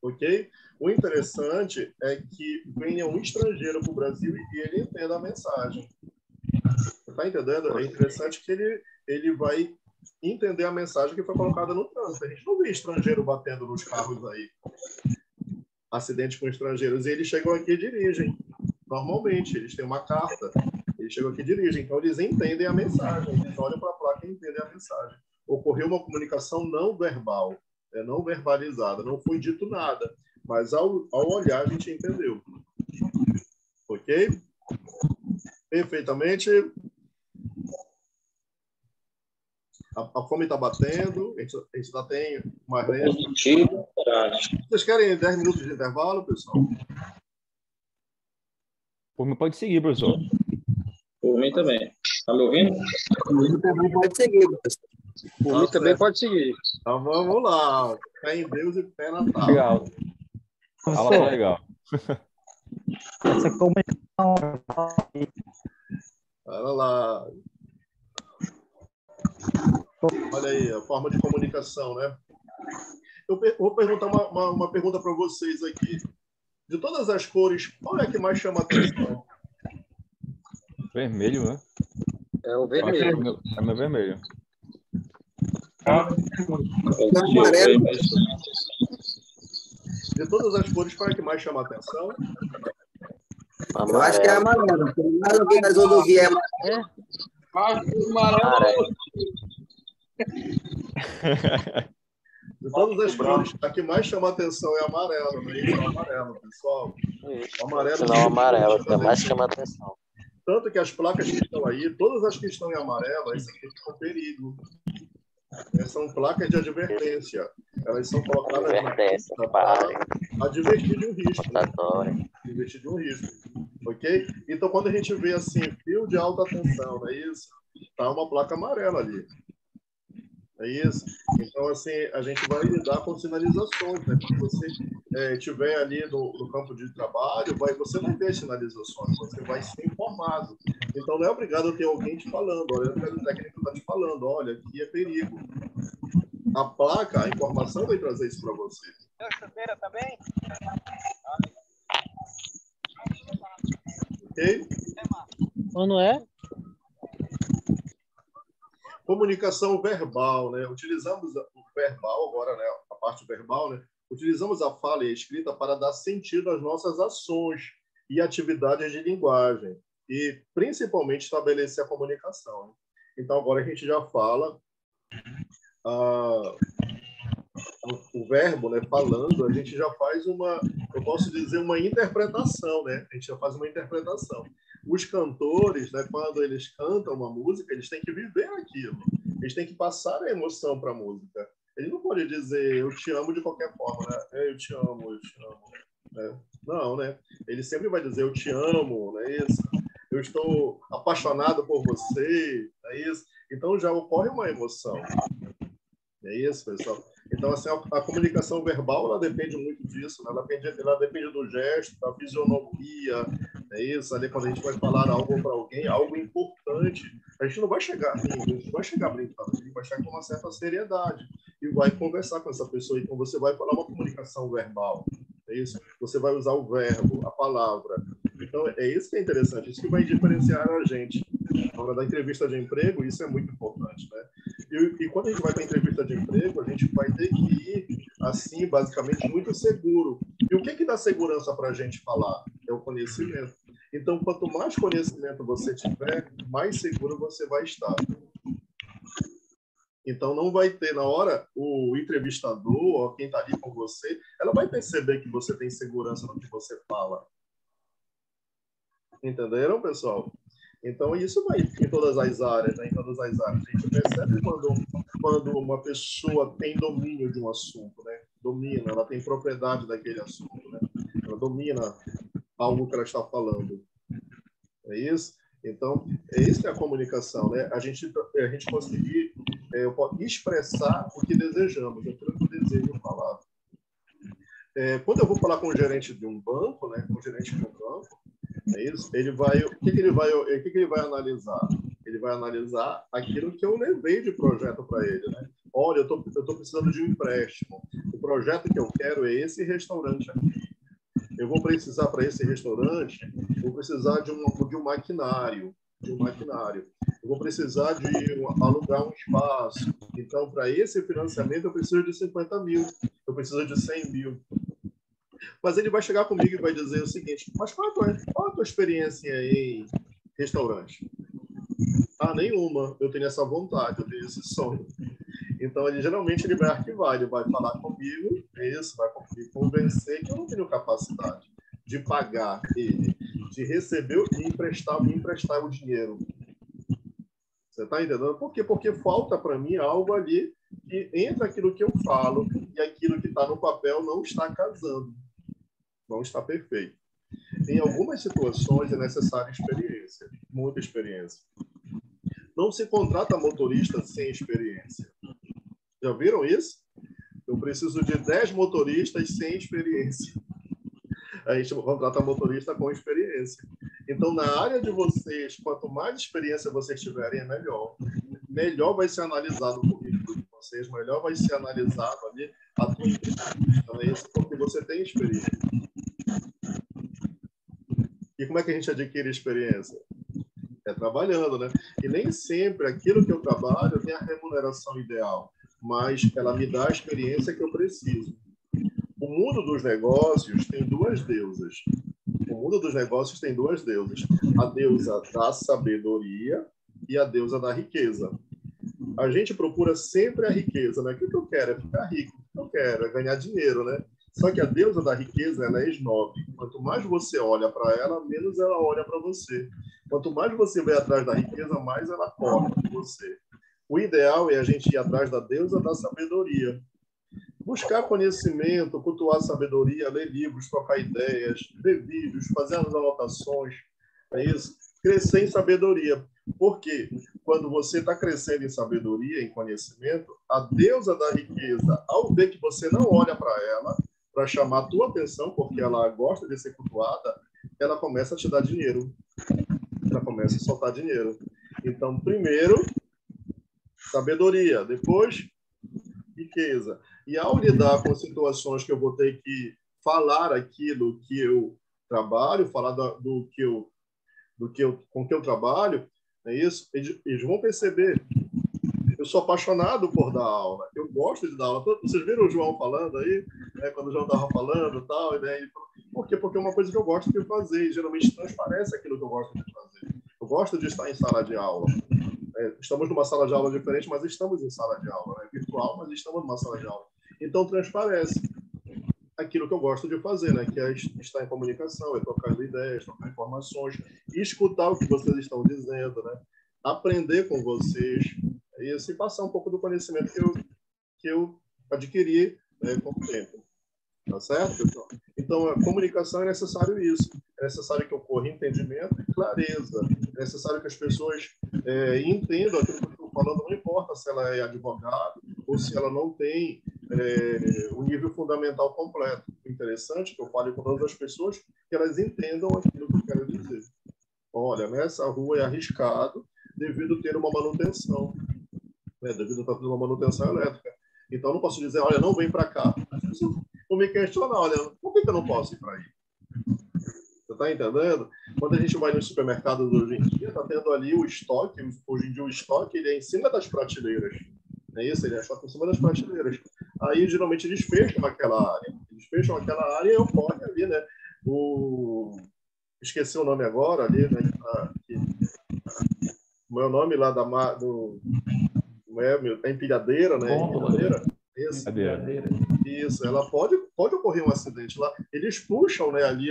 Ok? O interessante é que venha um estrangeiro para o Brasil e ele entenda a mensagem. Você está entendendo? É interessante que ele vai entender a mensagem que foi colocada no trânsito. A gente não vê estrangeiro batendo nos carros aí. Acidentes com estrangeiros. E eles chegam aqui e dirigem. Normalmente, eles têm uma carta. Eles chegam aqui e dirigem. Então, eles entendem a mensagem. Eles olham para a placa e entendem a mensagem. Ocorreu uma comunicação não verbal, não verbalizada. Não foi dito nada. Mas, ao olhar, a gente entendeu. Ok? Perfeitamente. A fome está batendo, a gente ainda tem mais lento. Vocês querem 10 minutos de intervalo, pessoal? Pode seguir, professor. mim também. Tá me ouvindo? Por mim também pode seguir, professor. Por mim também pode seguir. Então vamos lá. Fé em Deus e fé na tábua. Legal. Fala Professor, legal. essa comunicação. Olha lá. Olha aí, a forma de comunicação, né? Eu vou perguntar uma pergunta para vocês aqui. De todas as cores, qual é a que mais chama a atenção? Vermelho, né? É o vermelho. É meu vermelho. De todas as cores, qual é a que mais chama a atenção? Eu acho que é amarelo. Tem mais alguém nas rodovias é amarelo. De todas as cores, a que mais chama a atenção é amarelo, né? Isso é o amarelo, pessoal. O amarelo, Sinal amarelo, é o que mais chama a atenção. Tanto que as placas que estão aí, todas as que estão em amarelo, aí significam perigo. São placas de advertência. Elas são colocadas para advertir de um risco. Né? Advertir de um risco. Ok? Então, quando a gente vê assim, fio de alta tensão, não é isso? Está uma placa amarela ali. É isso? Então, assim, a gente vai lidar com sinalizações, né? Quando você estiver ali no campo de trabalho, você vai ver sinalizações, você vai ser informado. Então, não é obrigado a ter alguém te falando, olha, o técnico está te falando, olha, aqui é perigo. A placa, a informação vai trazer isso para você. Chuteira também? Ok? Ou não é? Comunicação verbal, né? Utilizamos o verbal agora, né? A parte verbal, né? Utilizamos a fala e a escrita para dar sentido às nossas ações e atividades de linguagem e, principalmente, estabelecer a comunicação. Né? Então, agora a gente já fala o verbo, né? Falando, a gente já faz eu posso dizer, uma interpretação, né? A gente já faz uma interpretação. Os cantores, né, quando eles cantam uma música, eles têm que viver aquilo. Eles têm que passar a emoção para a música. Ele não pode dizer, eu te amo de qualquer forma, né? Eu te amo, eu te amo. Né? Não, né? Ele sempre vai dizer, eu te amo, não é isso? Eu estou apaixonado por você, não é isso? Então já ocorre uma emoção. É isso, pessoal? Então, assim, a comunicação verbal, ela depende muito disso, né? Ela depende do gesto, da fisionomia, é isso? Ali, quando a gente vai falar algo para alguém, algo importante, a gente não vai chegar rindo, a gente não vai chegar brincando, a gente vai chegar com uma certa seriedade e vai conversar com essa pessoa. Então, você vai falar uma comunicação verbal, é isso? Você vai usar o verbo, a palavra. Então, é isso que é interessante, isso que vai diferenciar a gente. Na hora da entrevista de emprego, isso é muito importante, né? E quando a gente vai para a entrevista de emprego, a gente vai ter que ir, assim, basicamente, muito seguro. E o que dá segurança para a gente falar? É o conhecimento. Então, quanto mais conhecimento você tiver, mais seguro você vai estar. Então, não vai ter, na hora, o entrevistador, ou quem está ali com você, ela vai perceber que você tem segurança no que você fala. Entenderam, pessoal? Então, isso vai em todas as áreas, né? Em todas as áreas. A gente percebe quando uma pessoa tem domínio de um assunto, né? Domina, ela tem propriedade daquele assunto, né? Ela domina algo que ela está falando. É isso? Então, é isso que é a comunicação, né? A gente conseguir expressar o que desejamos, aquilo que eu desejo falar. Quando eu vou falar com o gerente de um banco, né? Com o gerente de um banco, é isso? Ele vai, o que ele vai analisar? Ele vai analisar aquilo que eu levei de projeto para ele, né? Olha, eu tô precisando de um empréstimo. O projeto que eu quero é esse restaurante aqui. Eu vou precisar para esse restaurante, vou precisar de um maquinário, Eu vou precisar de alugar um espaço. Então, para esse financiamento, eu preciso de 50 mil. Eu preciso de 100 mil. Mas ele vai chegar comigo e vai dizer o seguinte, mas qual a tua experiência em restaurante? Ah, nenhuma. Eu tenho essa vontade, eu tenho esse sonho. Então, geralmente, ele vai arquivar, ele vai falar comigo, vai me convencer que eu não tenho capacidade de pagar ele, de receber e me emprestar o dinheiro. Você está entendendo? Por quê? Porque falta para mim algo ali que entre aquilo que eu falo e aquilo que está no papel não está casando. Não está perfeito. Em algumas situações é necessária experiência, muita experiência. Não se contrata motorista sem experiência. Já viram isso? Eu preciso de 10 motoristas sem experiência. A gente contrata motorista com experiência. Então, na área de vocês, quanto mais experiência vocês tiverem, é melhor. Melhor vai ser analisado o currículo de vocês, melhor vai ser analisado ali a tua entrevista. Então, é isso porque você tem experiência. E como é que a gente adquire experiência? É trabalhando, né? E nem sempre aquilo que eu trabalho tem a remuneração ideal, mas ela me dá a experiência que eu preciso. O mundo dos negócios tem duas deusas. O mundo dos negócios tem duas deusas. A deusa da sabedoria e a deusa da riqueza. A gente procura sempre a riqueza, né? O que eu quero é ficar rico. O que eu quero é ganhar dinheiro, né? Só que a deusa da riqueza, ela é esnobe. Quanto mais você olha para ela, menos ela olha para você. Quanto mais você vai atrás da riqueza, mais ela corre de você. O ideal é a gente ir atrás da deusa da sabedoria. Buscar conhecimento, cultuar a sabedoria, ler livros, trocar ideias, ver vídeos, fazer as anotações. É isso? Crescer em sabedoria. Por quê? Quando você está crescendo em sabedoria, em conhecimento, a deusa da riqueza, ao ver que você não olha para ela, para chamar a tua atenção, porque ela gosta de ser cultuada, ela começa a te dar dinheiro. Ela começa a soltar dinheiro. Então, primeiro, sabedoria. Depois, riqueza. E ao lidar com situações que eu vou ter que falar aquilo que eu trabalho, falar com que eu trabalho, é isso? Eles vão perceber. Eu sou apaixonado por dar aula. Eu gosto de dar aula. Vocês viram o João falando aí? Né? Quando o João estava falando e tal. Né? Por quê? Porque é uma coisa que eu gosto de fazer. E geralmente transparece aquilo que eu gosto de fazer. Eu gosto de estar em sala de aula. Estamos numa sala de aula diferente, mas estamos em sala de aula. É virtual, mas estamos numa sala de aula. Então, transparece aquilo que eu gosto de fazer, né? Que é estar em comunicação, é trocar ideias, trocar informações, escutar o que vocês estão dizendo, né? Aprender com vocês e passar um pouco do conhecimento que eu adquiri, né, com o tempo. Tá certo, pessoal? Então, a comunicação é necessário isso. É necessário que ocorra entendimento e clareza. É necessário que as pessoas entendam aquilo que eu estou falando, não importa se ela é advogada ou se ela não tem o nível fundamental completo. O interessante é que eu fale com todas as pessoas que elas entendam aquilo que eu quero dizer. Olha, nessa rua é arriscado devido ter uma manutenção, né? Devido a estar tendo uma manutenção elétrica. Então, eu não posso dizer, olha, não vem para cá. As pessoas vão me questionar, olha, por que eu não posso ir para aí? Você está entendendo? Quando a gente vai nos supermercados hoje em dia, está tendo ali o estoque. Hoje em dia, o estoque ele é em cima das prateleiras. É isso? Ele é estoque em cima das prateleiras. Aí, geralmente, eles fecham aquela área. Eles fecham aquela área e ocorre ali, né? Esqueci o nome agora ali, né? O meu nome lá da empilhadeira, né? Empilhadeira. Isso, ela pode ocorrer um acidente lá. Eles puxam, né, ali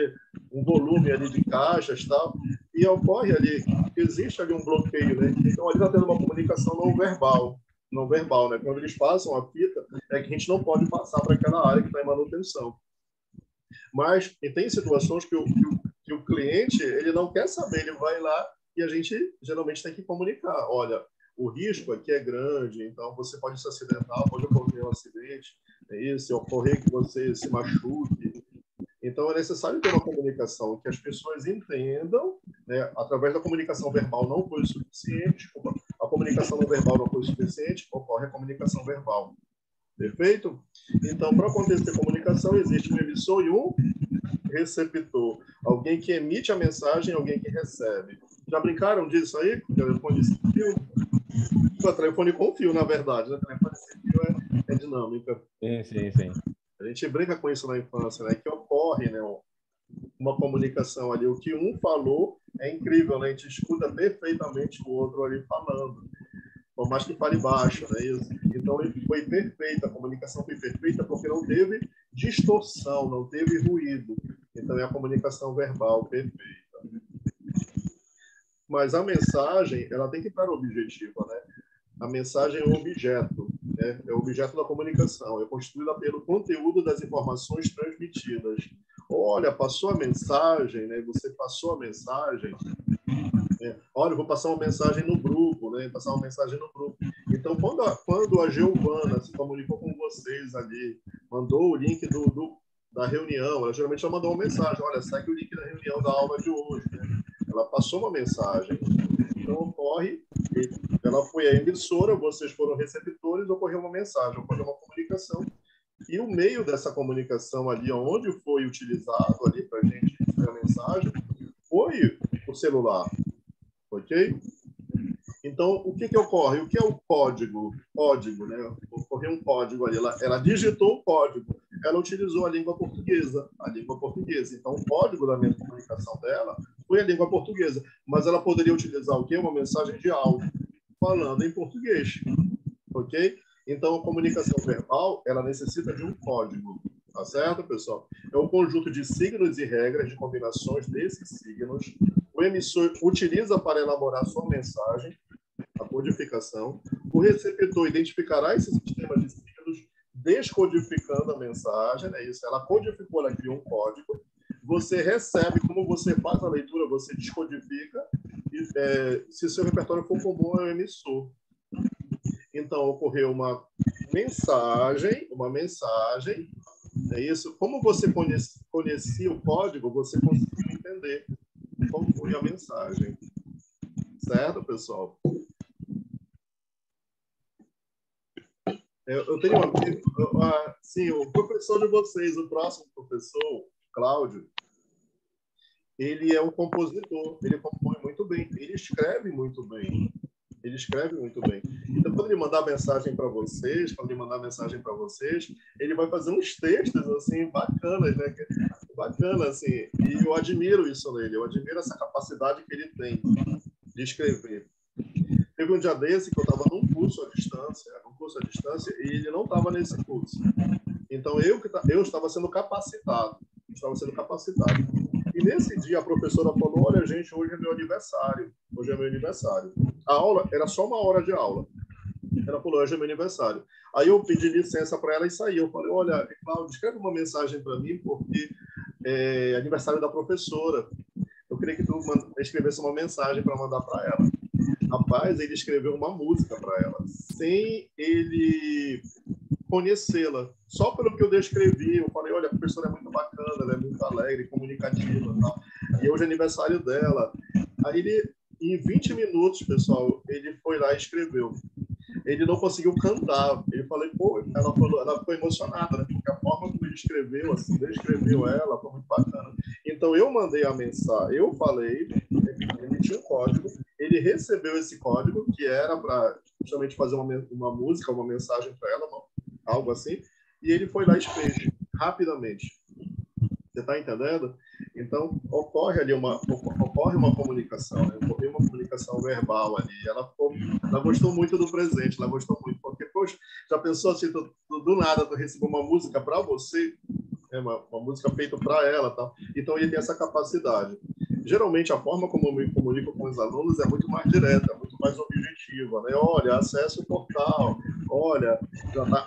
um volume ali de caixas e tal, e ocorre ali, existe ali um bloqueio, né? Então ali está tendo uma comunicação não verbal, né? Quando eles passam a fita, é que a gente não pode passar para aquela área que está em manutenção. Mas e tem situações que o cliente ele não quer saber, ele vai lá e a gente geralmente tem que comunicar. Olha, o risco aqui é grande, então você pode se acidentar, pode ocorrer um acidente, se ocorrer que você se machuque. Então, é necessário ter uma comunicação que as pessoas entendam, né? Através da comunicação verbal não foi o suficiente, a comunicação não verbal não foi o suficiente, ocorre a comunicação verbal. Perfeito? Então, para acontecer comunicação, existe um emissor e um receptor. Alguém que emite a mensagem e alguém que recebe. Já brincaram disso aí? Com o telefone sem fio? O telefone com fio, na verdade. Né? O telefone sem fio é dinâmica. Sim. A gente brinca com isso na infância, né? Que ocorre, né? Uma comunicação ali. O que um falou é incrível, né? A gente escuta perfeitamente o outro ali falando. Por mais que fale baixo, né? Então, foi perfeita, a comunicação foi perfeita porque não teve distorção, não teve ruído. Então, é a comunicação verbal perfeita. Mas a mensagem, ela tem que estar objetiva, né? A mensagem é o objeto, né? É o objeto da comunicação, é constituída pelo conteúdo das informações transmitidas. olha, passou a mensagem, né? Você passou a mensagem. Olha, eu vou passar uma mensagem no grupo, né? Passar uma mensagem no grupo. Então, quando a Giovana se comunicou com vocês ali, mandou o link da reunião, ela geralmente já mandou uma mensagem, olha, segue o link da reunião da aula de hoje, né? Ela passou uma mensagem. Então, ocorre, ela foi a emissora, vocês foram receptores, ocorreu uma mensagem, ocorreu uma comunicação. E o meio dessa comunicação ali, onde foi utilizado ali para a gente fazer a mensagem, foi o celular. Ok? Então, o que ocorre? O que é o código? Código, né? Ocorreu um código ali. Ela digitou o código. Ela utilizou a língua portuguesa. A língua portuguesa. Então, o código da minha comunicação dela foi a língua portuguesa. Mas ela poderia utilizar o quê? Uma mensagem de áudio, falando em português. Ok? Então, a comunicação verbal, ela necessita de um código. Tá certo, pessoal? É um conjunto de signos e regras, de combinações desses signos. O emissor utiliza para elaborar sua mensagem, a codificação. O receptor identificará esse sistema de signos, descodificando a mensagem, né? Isso, ela codificou, ela criou um código. Você recebe, como você faz a leitura, você descodifica, e se seu repertório for comum, é o emissor. Então, ocorreu uma mensagem, é isso. Como você conhecia o código, você conseguiu entender qual foi a mensagem. Certo, pessoal? Eu tenho um amigo, sim, o professor de vocês, o próximo professor, Cláudio, ele é um compositor, ele compõe muito bem, ele escreve muito bem. Ele escreve muito bem. Então, quando ele mandar mensagem para vocês, ele vai fazer uns textos, assim, bacanas, né? Bacana, assim. E eu admiro isso nele. Eu admiro essa capacidade que ele tem de escrever. Teve um dia desse que eu estava num curso à distância, e ele não estava nesse curso. Então, eu estava sendo capacitado. E nesse dia a professora falou, olha, gente, hoje é meu aniversário. A aula era só uma hora de aula. Ela falou, hoje é meu aniversário. Aí eu pedi licença para ela e saí. Eu falei, olha, Cláudio, escreve uma mensagem para mim, porque é aniversário da professora. Eu queria que tu escrevesse uma mensagem para mandar para ela. Rapaz, ele escreveu uma música para ela, sem ele conhecê-la. Só pelo que eu descrevi, eu falei, olha, a professora é muito bacana, ela é muito alegre, comunicativa e tal. E hoje é aniversário dela. Aí ele, em 20 minutos, pessoal, ele foi lá e escreveu. Ele não conseguiu cantar. Ele falei, pô, ela ficou emocionada, né? Porque a forma como ele escreveu, assim, descreveu ela, foi muito bacana. Então eu mandei a mensagem, eu falei, ele tinha um código, ele recebeu esse código, que era para justamente fazer uma música, uma mensagem para ela, algo assim, e ele foi lá e fez rapidamente. Você está entendendo? Então, ocorre uma comunicação, né? Ocorreu uma comunicação verbal ali. Ela gostou muito do presente, ela gostou muito, porque, poxa, já pensou assim, do nada, tu recebeu uma música para você, uma música feita para ela, tal. Então, ele tem essa capacidade. Geralmente, a forma como eu me comunico com os alunos é muito mais direta, muito mais objetiva, né? Olha, acesse o portal, olha, já tá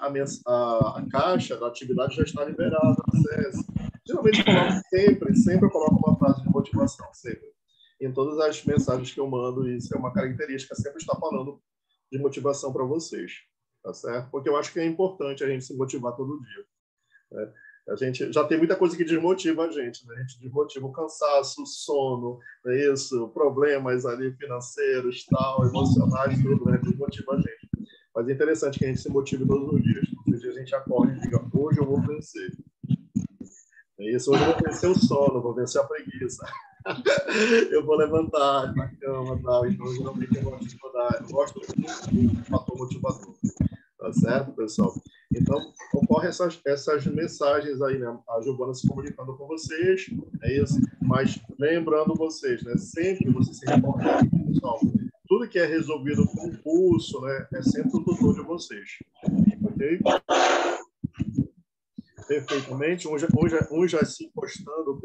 a caixa da atividade já está liberada, acesse. Geralmente, sempre eu coloco uma frase de motivação, sempre. Em todas as mensagens que eu mando, isso é uma característica, sempre está falando de motivação para vocês, tá certo? Porque eu acho que é importante a gente se motivar todo dia, né? A gente já tem muita coisa que desmotiva a gente, né? A gente desmotiva o cansaço, o sono, não é isso? Problemas ali financeiros, tal, emocionais, tudo, né? Desmotiva a gente. Mas é interessante que a gente se motive todos os dias. Todos os dias a gente acorda e diga, hoje eu vou vencer. É isso, hoje eu vou vencer o sono, vou vencer a preguiça. Eu vou levantar na cama e tal. Então, geralmente eu gosto muito do fator motivador. Tá certo, pessoal? Então, ocorrem essas mensagens aí, né? A Giovana se comunicando com vocês, é isso. Mas lembrando vocês, né? Sempre vocês se recordam, pessoal. Tudo que é resolvido com curso, né? É sempre o tutor de vocês. Ok? Perfeitamente. Um já se encostando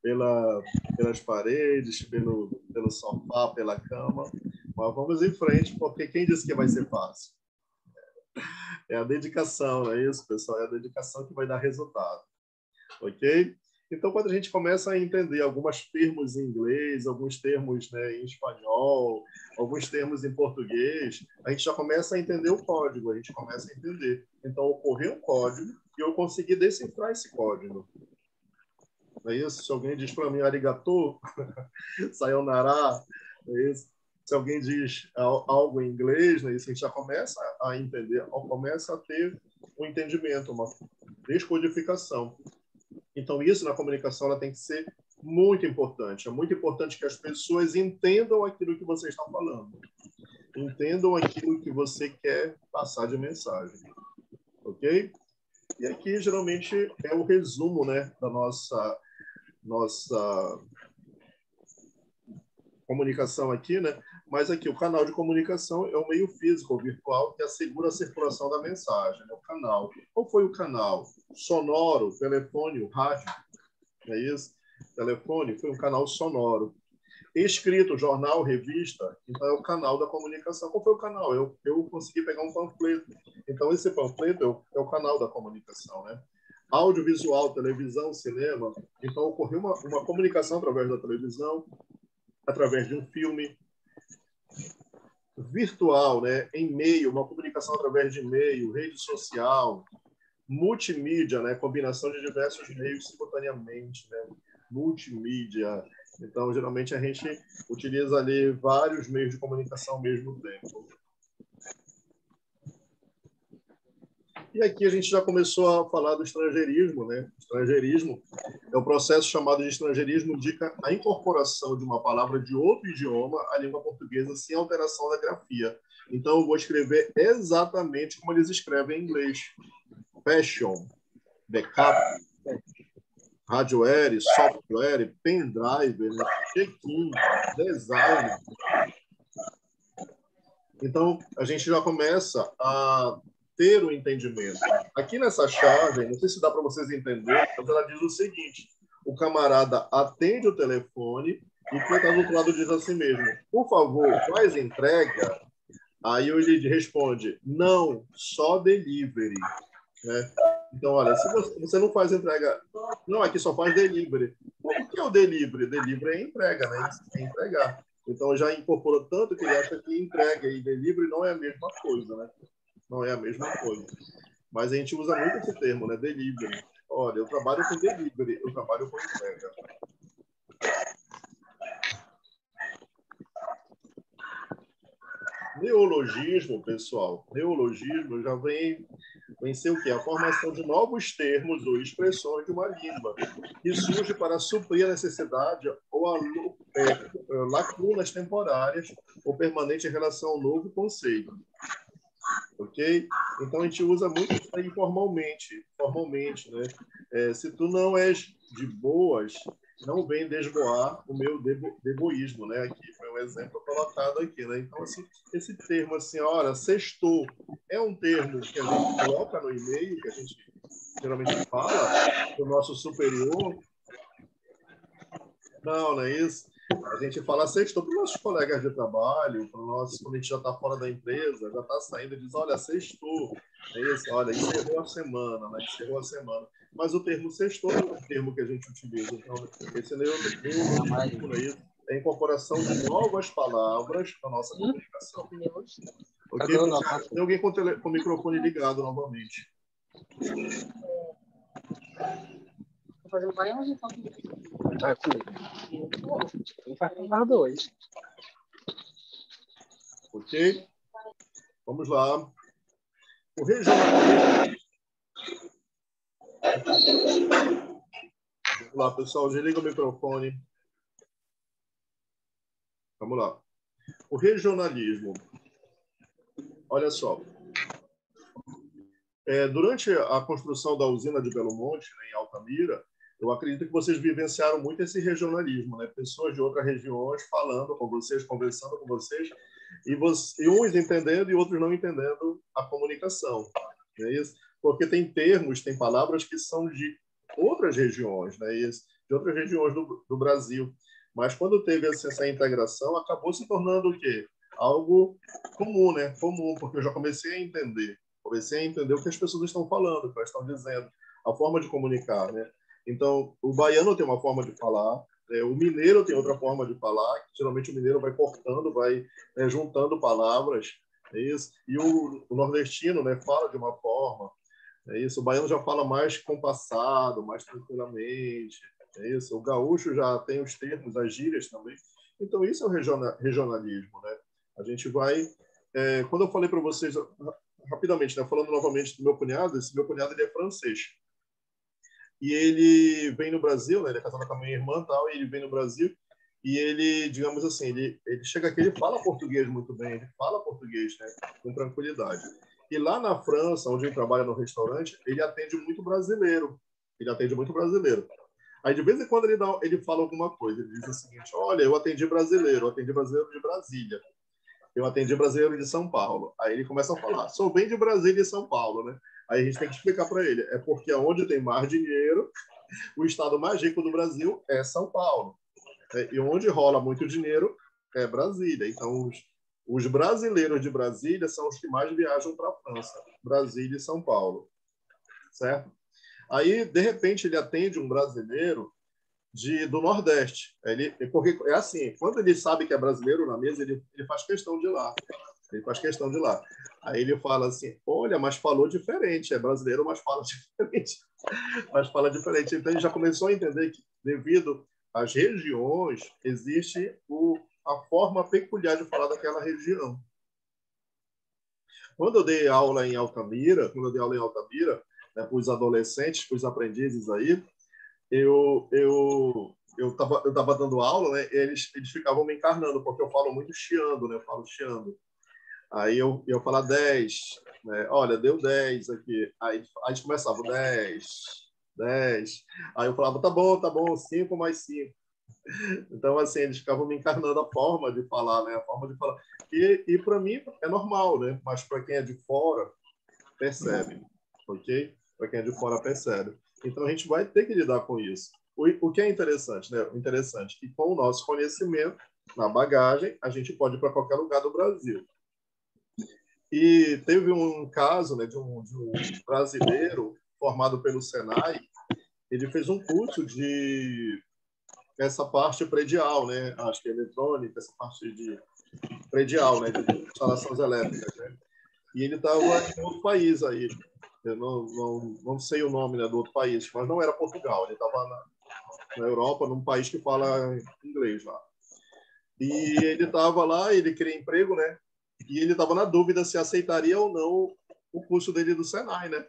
pelas paredes, pelo sofá, pela cama. Mas vamos em frente, porque quem disse que vai ser fácil? É a dedicação, não é isso, pessoal? É a dedicação que vai dar resultado. Ok? Então, quando a gente começa a entender alguns termos em inglês, alguns termos, né, em espanhol, alguns termos em português, a gente já começa a entender o código, a gente começa a entender. Então, ocorreu um código e eu consegui decifrar esse código. Não é isso? Se alguém diz para mim arigato, sayonara, não é isso? Se alguém diz algo em inglês, né, isso a gente já começa a entender, começa a ter um entendimento, uma descodificação. Então, isso na comunicação ela tem que ser muito importante. É muito importante que as pessoas entendam aquilo que você está falando. Entendam aquilo que você quer passar de mensagem. Ok? E aqui, geralmente, é o resumo, né, da nossa comunicação aqui, né? Mas aqui, o canal de comunicação é o meio físico ou virtual que assegura a circulação da mensagem, né? O canal. Qual foi o canal? Sonoro, telefone, o rádio. É isso? Telefone foi um canal sonoro. Escrito, jornal, revista, então é o canal da comunicação. Qual foi o canal? Eu consegui pegar um panfleto. Então, esse panfleto é o canal da comunicação, né? Audiovisual, televisão, cinema. Então, ocorreu uma comunicação através da televisão, através de um filme. Virtual, né? E-mail, uma comunicação através de e-mail, rede social, multimídia, né? Combinação de diversos meios simultaneamente, né? Multimídia. Então, geralmente, a gente utiliza ali vários meios de comunicação ao mesmo tempo. E aqui a gente já começou a falar do estrangeirismo, né? Estrangeirismo é o processo chamado de estrangeirismo, indica a incorporação de uma palavra de outro idioma à língua portuguesa sem alteração da grafia. Então, eu vou escrever exatamente como eles escrevem em inglês. Fashion, backup, hardware, software, pendrive, né? Check-in, design. Então, a gente já começa a ter o entendimento. Aqui nessa chave, não sei se dá para vocês entenderem, mas ela diz o seguinte: o camarada atende o telefone e quem está do outro lado diz assim mesmo: por favor, faz entrega. Aí ele responde: não, só delivery. Né? Então, olha, se você não faz entrega, não, aqui só faz delivery. O que é o delivery? Delivery é entrega, né? É entregar. Então, já incorporou tanto que ele acha que entrega e delivery não é a mesma coisa, né? Não é a mesma coisa. Mas a gente usa muito esse termo, né? Delivery. Olha, eu trabalho com delivery, eu trabalho com entrega. Neologismo, pessoal. Neologismo já vem ser o quê? A formação de novos termos ou expressões de uma língua, que surge para suprir a necessidade ou lacunas temporárias ou permanentes em relação ao novo conceito. Ok? Então, a gente usa muito isso aí formalmente, né? Se tu não és de boas, não vem desboar o meu deboísmo, né? Aqui foi um exemplo colocado aqui, né? Então, assim, esse termo, assim, olha, sextou, é um termo que a gente coloca no e-mail, que a gente geralmente fala para o nosso superior. Não é isso. A gente fala sextou para os nossos colegas de trabalho, para nós, quando a gente já está fora da empresa, já está saindo e diz, olha, sextou. É isso, olha, encerrou a semana, né? Encerrou a semana. Mas o termo sextou não é o termo que a gente utiliza. Então, esse neologismo é a incorporação de novas palavras na nossa comunicação. Ok? Tem alguém com o microfone ligado novamente. Vou fazer mais então. Tá comigo. Vou fazer mais dois. Ok? Vamos lá. O regionalismo. Vamos lá, pessoal. Desliga o microfone. Vamos lá. O regionalismo. Olha só. Durante a construção da usina de Belo Monte, né, em Altamira, eu acredito que vocês vivenciaram muito esse regionalismo, né? Pessoas de outras regiões falando com vocês, conversando com vocês, e uns entendendo e outros não entendendo a comunicação. Não é isso? Porque tem termos, tem palavras que são de outras regiões, né? De outras regiões do Brasil. Mas quando teve essa integração, acabou se tornando o quê? Algo comum, né? Comum, porque eu já comecei a entender. Comecei a entender o que as pessoas estão falando, o que elas estão dizendo, a forma de comunicar, né? Então, o baiano tem uma forma de falar, o mineiro tem outra forma de falar, que geralmente o mineiro vai cortando, vai juntando palavras, é isso. E o nordestino, né, fala de uma forma, é isso. O baiano já fala mais compassado, mais tranquilamente, é isso. O gaúcho já tem os termos, as gírias também. Então, isso é o regionalismo, né? A gente vai... quando eu falei para vocês, rapidamente, né, falando novamente do meu cunhado, esse meu cunhado ele é francês. E ele vem no Brasil, né, ele é casado com a minha irmã e tal, e ele vem no Brasil, e ele, digamos assim, ele chega aqui, ele fala português muito bem, ele fala português, né, com tranquilidade. E lá na França, onde ele trabalha no restaurante, ele atende muito brasileiro. Aí, de vez em quando, ele fala alguma coisa. Ele diz o seguinte: olha, eu atendi brasileiro de Brasília. Eu atendi brasileiro de São Paulo. Aí ele começa a falar: sou bem de Brasília e São Paulo, né? Aí a gente tem que explicar para ele: é porque onde tem mais dinheiro, o estado mais rico do Brasil é São Paulo. E onde rola muito dinheiro é Brasília. Então, os brasileiros de Brasília são os que mais viajam para a França, Brasília e São Paulo, certo? Aí, de repente, ele atende um brasileiro do Nordeste. Porque é assim, quando ele sabe que é brasileiro na mesa, ele faz questão de ir lá. Aí ele fala assim: olha, mas falou diferente, é brasileiro, mas fala diferente. Então ele já começou a entender que, devido às regiões, existe a forma peculiar de falar daquela região. Quando eu dei aula em Altamira, né, para os adolescentes, para os aprendizes aí, eu tava dando aula, né? Eles ficavam me encarnando, porque eu falo muito chiando, né? Eu falo chiando. Aí eu falar 10, né? Olha, deu 10 aqui. Aí eles começavam 10. Aí eu falava: tá bom, 5 mais 5. Então, assim, eles ficavam me encarnando a forma de falar, né? E para mim é normal, né? Mas para quem é de fora, percebe, ok? Para quem é de fora, percebe. Então, a gente vai ter que lidar com isso. O que é interessante, né? O interessante é que, com o nosso conhecimento, na bagagem, a gente pode ir para qualquer lugar do Brasil. E teve um caso, né, de um brasileiro formado pelo Senai. Ele fez um curso de essa parte predial, né? Acho que é eletrônica, essa parte de predial, né? De instalações elétricas, né? E ele estava em outro país aí. Eu não sei o nome, né, do outro país, mas não era Portugal. Ele estava na Europa, num país que fala inglês lá. E ele estava lá, ele queria emprego, né? E ele estava na dúvida se aceitaria ou não o curso dele do Senai, né?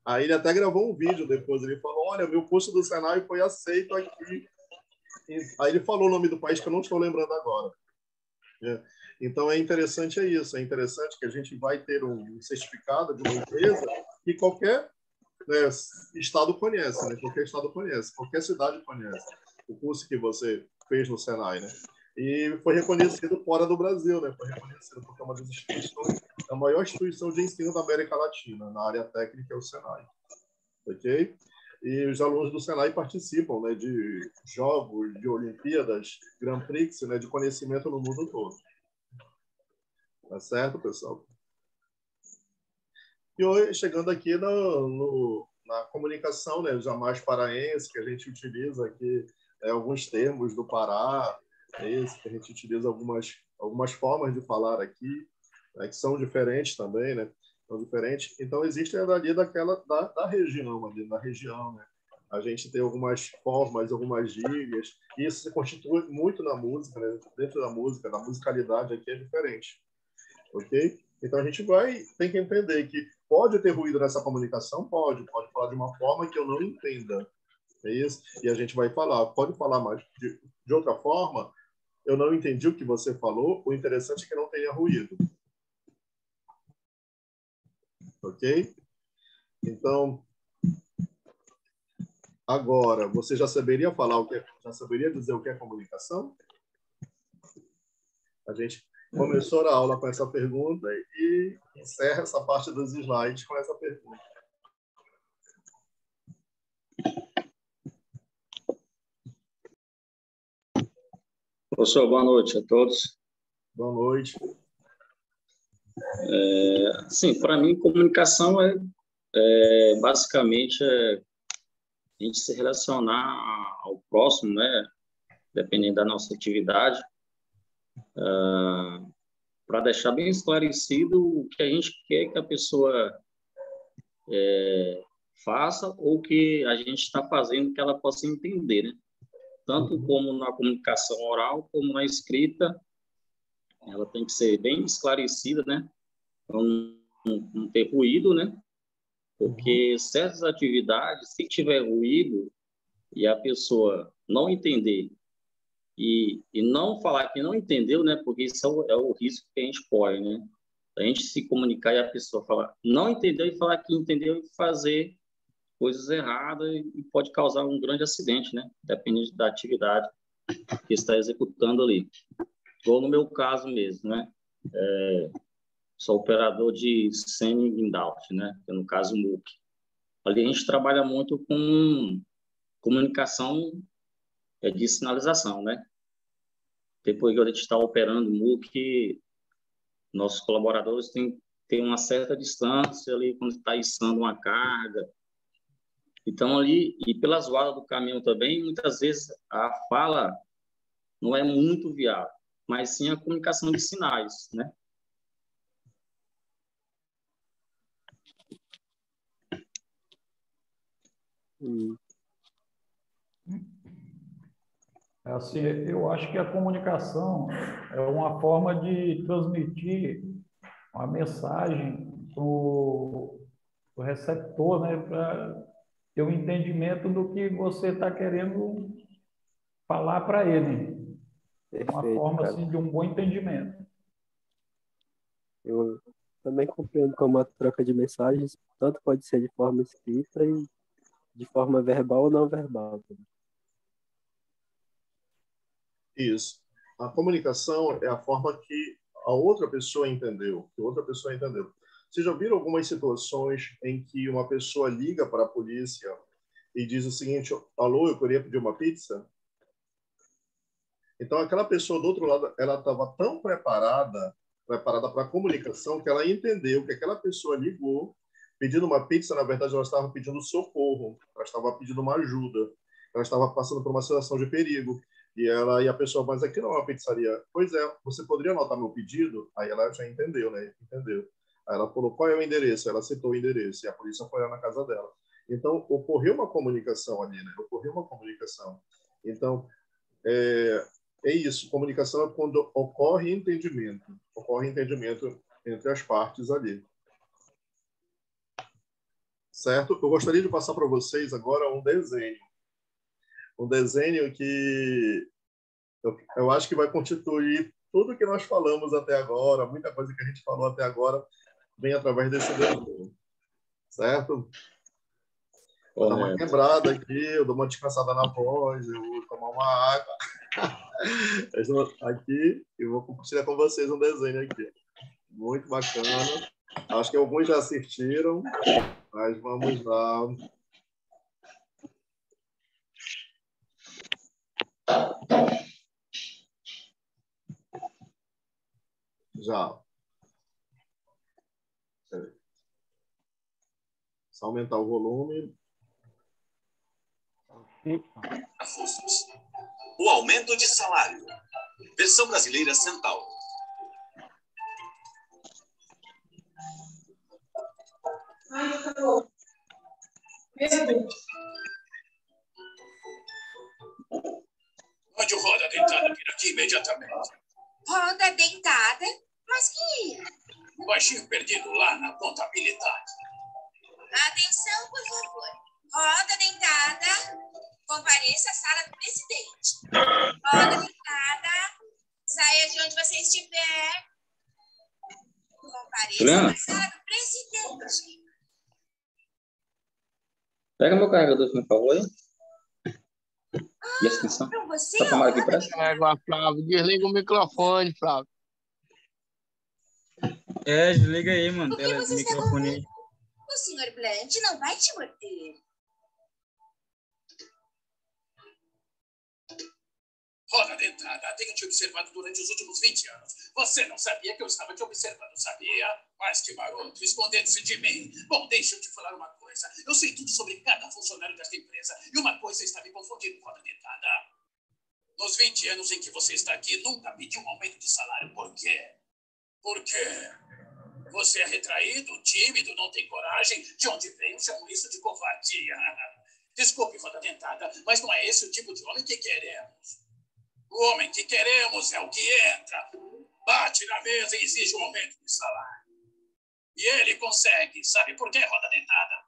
Aí ele até gravou um vídeo depois. Ele falou: olha, meu curso do Senai foi aceito aqui. Aí ele falou o nome do país que eu não estou lembrando agora. Então é interessante isso. É interessante que a gente vai ter um certificado de uma empresa que qualquer estado conhece, né? Qualquer estado conhece, qualquer cidade conhece o curso que você fez no Senai, né? E foi reconhecido fora do Brasil, né? Foi reconhecido porque é uma das instituições, a maior instituição de ensino da América Latina, na área técnica, é o Senai. Ok? E os alunos do Senai participam, né, de jogos, de Olimpíadas, Grand Prix, né, de conhecimento no mundo todo. Tá certo, pessoal? E hoje, chegando aqui na comunicação, né, jamais paraense, que a gente utiliza aqui alguns termos do Pará, que a gente utiliza algumas formas de falar aqui, né, que são diferentes também, né? São diferentes. Então, existem ali da região, né? A gente tem algumas formas, algumas gírias, e isso se constitui muito na música, né? Dentro da música, da musicalidade aqui é diferente, ok? Então, a gente tem que entender que pode ter ruído nessa comunicação, pode falar de uma forma que eu não entenda, é isso? E a gente vai falar, pode falar mais de outra forma. Eu não entendi o que você falou. O interessante é que não tenha ruído. Ok? Então, agora, você já saberia dizer o que é comunicação? A gente começou a aula com essa pergunta e encerra essa parte dos slides com essa pergunta. Professor, boa noite a todos. Boa noite. Sim, para mim, comunicação basicamente a gente se relacionar ao próximo, né? Dependendo da nossa atividade, para deixar bem esclarecido o que a gente quer que a pessoa faça ou que a gente está fazendo que ela possa entender, né? Tanto como na comunicação oral como na escrita, ela tem que ser bem esclarecida, né? Para não ter ruído, né? Porque certas atividades, se tiver ruído e a pessoa não entender e não falar que não entendeu, né? Porque isso é o risco que a gente corre, né? A gente se comunicar e a pessoa falar não entendeu e falar que entendeu e fazer coisas erradas e pode causar um grande acidente, né? Dependendo da atividade que está executando ali. Ou no meu caso mesmo, né? Sou operador de semi-in-out, né? Que é no caso MOOC. Ali a gente trabalha muito com comunicação de sinalização, né? Depois que a gente está operando MOOC, nossos colaboradores têm uma certa distância ali quando está içando uma carga. Então, ali, e pela zoada do caminhão também, muitas vezes a fala não é muito viável, mas sim a comunicação de sinais, né? Assim, eu acho que a comunicação é uma forma de transmitir uma mensagem para o receptor, né, para ter um entendimento do que você está querendo falar para ele. Uma forma assim, de um bom entendimento. Eu também compreendo como a troca de mensagens tanto pode ser de forma escrita e de forma verbal ou não verbal. Isso. A comunicação é a forma que a outra pessoa entendeu, que outra pessoa entendeu. Vocês já viram algumas situações em que uma pessoa liga para a polícia e diz o seguinte: alô, eu queria pedir uma pizza? Então, aquela pessoa do outro lado, ela estava tão preparada para a comunicação, que ela entendeu que aquela pessoa ligou pedindo uma pizza. Na verdade, ela estava pedindo socorro, ela estava pedindo uma ajuda, ela estava passando por uma situação de perigo. E a pessoa, mas aqui não é uma pizzaria. Pois é, você poderia anotar meu pedido? Aí ela já entendeu, né? Entendeu. Aí ela falou, qual é o endereço? Ela aceitou o endereço e a polícia foi lá na casa dela. Então, ocorreu uma comunicação ali, né? Ocorreu uma comunicação. Então, é isso. Comunicação é quando ocorre entendimento entre as partes ali. Certo? Eu gostaria de passar para vocês agora um desenho. Um desenho que eu acho que vai constituir tudo que nós falamos até agora, muita coisa que a gente falou até agora, vem através desse desenho. Certo? Vou dar uma quebrada aqui, eu dou uma descansada na voz, eu vou tomar uma água. Eu estou aqui e vou compartilhar com vocês um desenho aqui. Muito bacana. Acho que alguns já assistiram, mas vamos lá. Já. Só aumentar o volume. O aumento de salário. Versão brasileira Centauro. Pode roda dentada vir aqui imediatamente. Roda dentada? Mas que... O baixinho perdido lá na contabilidade. Atenção, por favor. Roda dentada, compareça à sala do presidente. Roda dentada, saia de onde você estiver. Compareça à sala do presidente. Pega meu carregador, por favor. E a extensão? Para você, Só tomar aqui para Égua, Flávio. Desliga o microfone, Flávio. Desliga aí, mano. Tela você microfone aí. O senhor Blunt não vai te morder. Roda dentada, tenho te observado durante os últimos 20 anos. Você não sabia que eu estava te observando, sabia? Mas que maroto, escondendo-se de mim. Bom, deixa eu te falar uma coisa. coisa. Eu sei tudo sobre cada funcionário desta empresa. E uma coisa está me confundindo, roda dentada. Nos 20 anos em que você está aqui, nunca pediu um aumento de salário. Por quê? Por quê? Você é retraído, tímido, não tem coragem. De onde veio? Chamam isso de covardia. Desculpe, roda dentada, mas não é esse o tipo de homem que queremos. O homem que queremos é o que entra, bate na mesa e exige um aumento de salário. E ele consegue. Sabe por quê, roda dentada?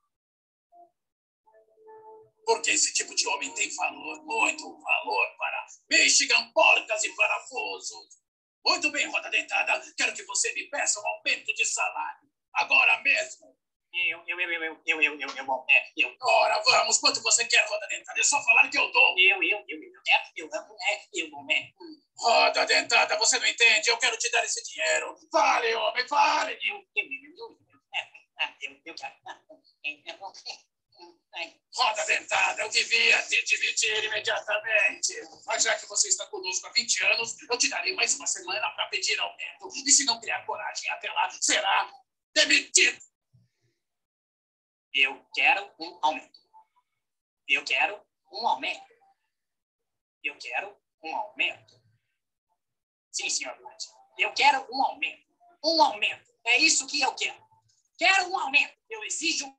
Porque esse tipo de homem tem valor, muito valor para Michigan, porcas e parafusos. Muito bem, roda dentada. Quero que você me peça um aumento de salário. Agora mesmo. Ora, vamos. Quanto você quer, roda dentada? É só falar que eu dou. Roda dentada, você não entende. Eu quero te dar esse dinheiro. Fale, homem, fale. Roda dentada, eu devia te demitir imediatamente. Mas já que você está conosco há 20 anos, eu te darei mais uma semana para pedir aumento. E se não criar coragem até lá, será demitido. Eu quero um aumento. Eu quero um aumento. Eu quero um aumento. Sim, senhor Blunt. Eu quero um aumento. Um aumento. É isso que eu quero. Quero um aumento. Eu exijo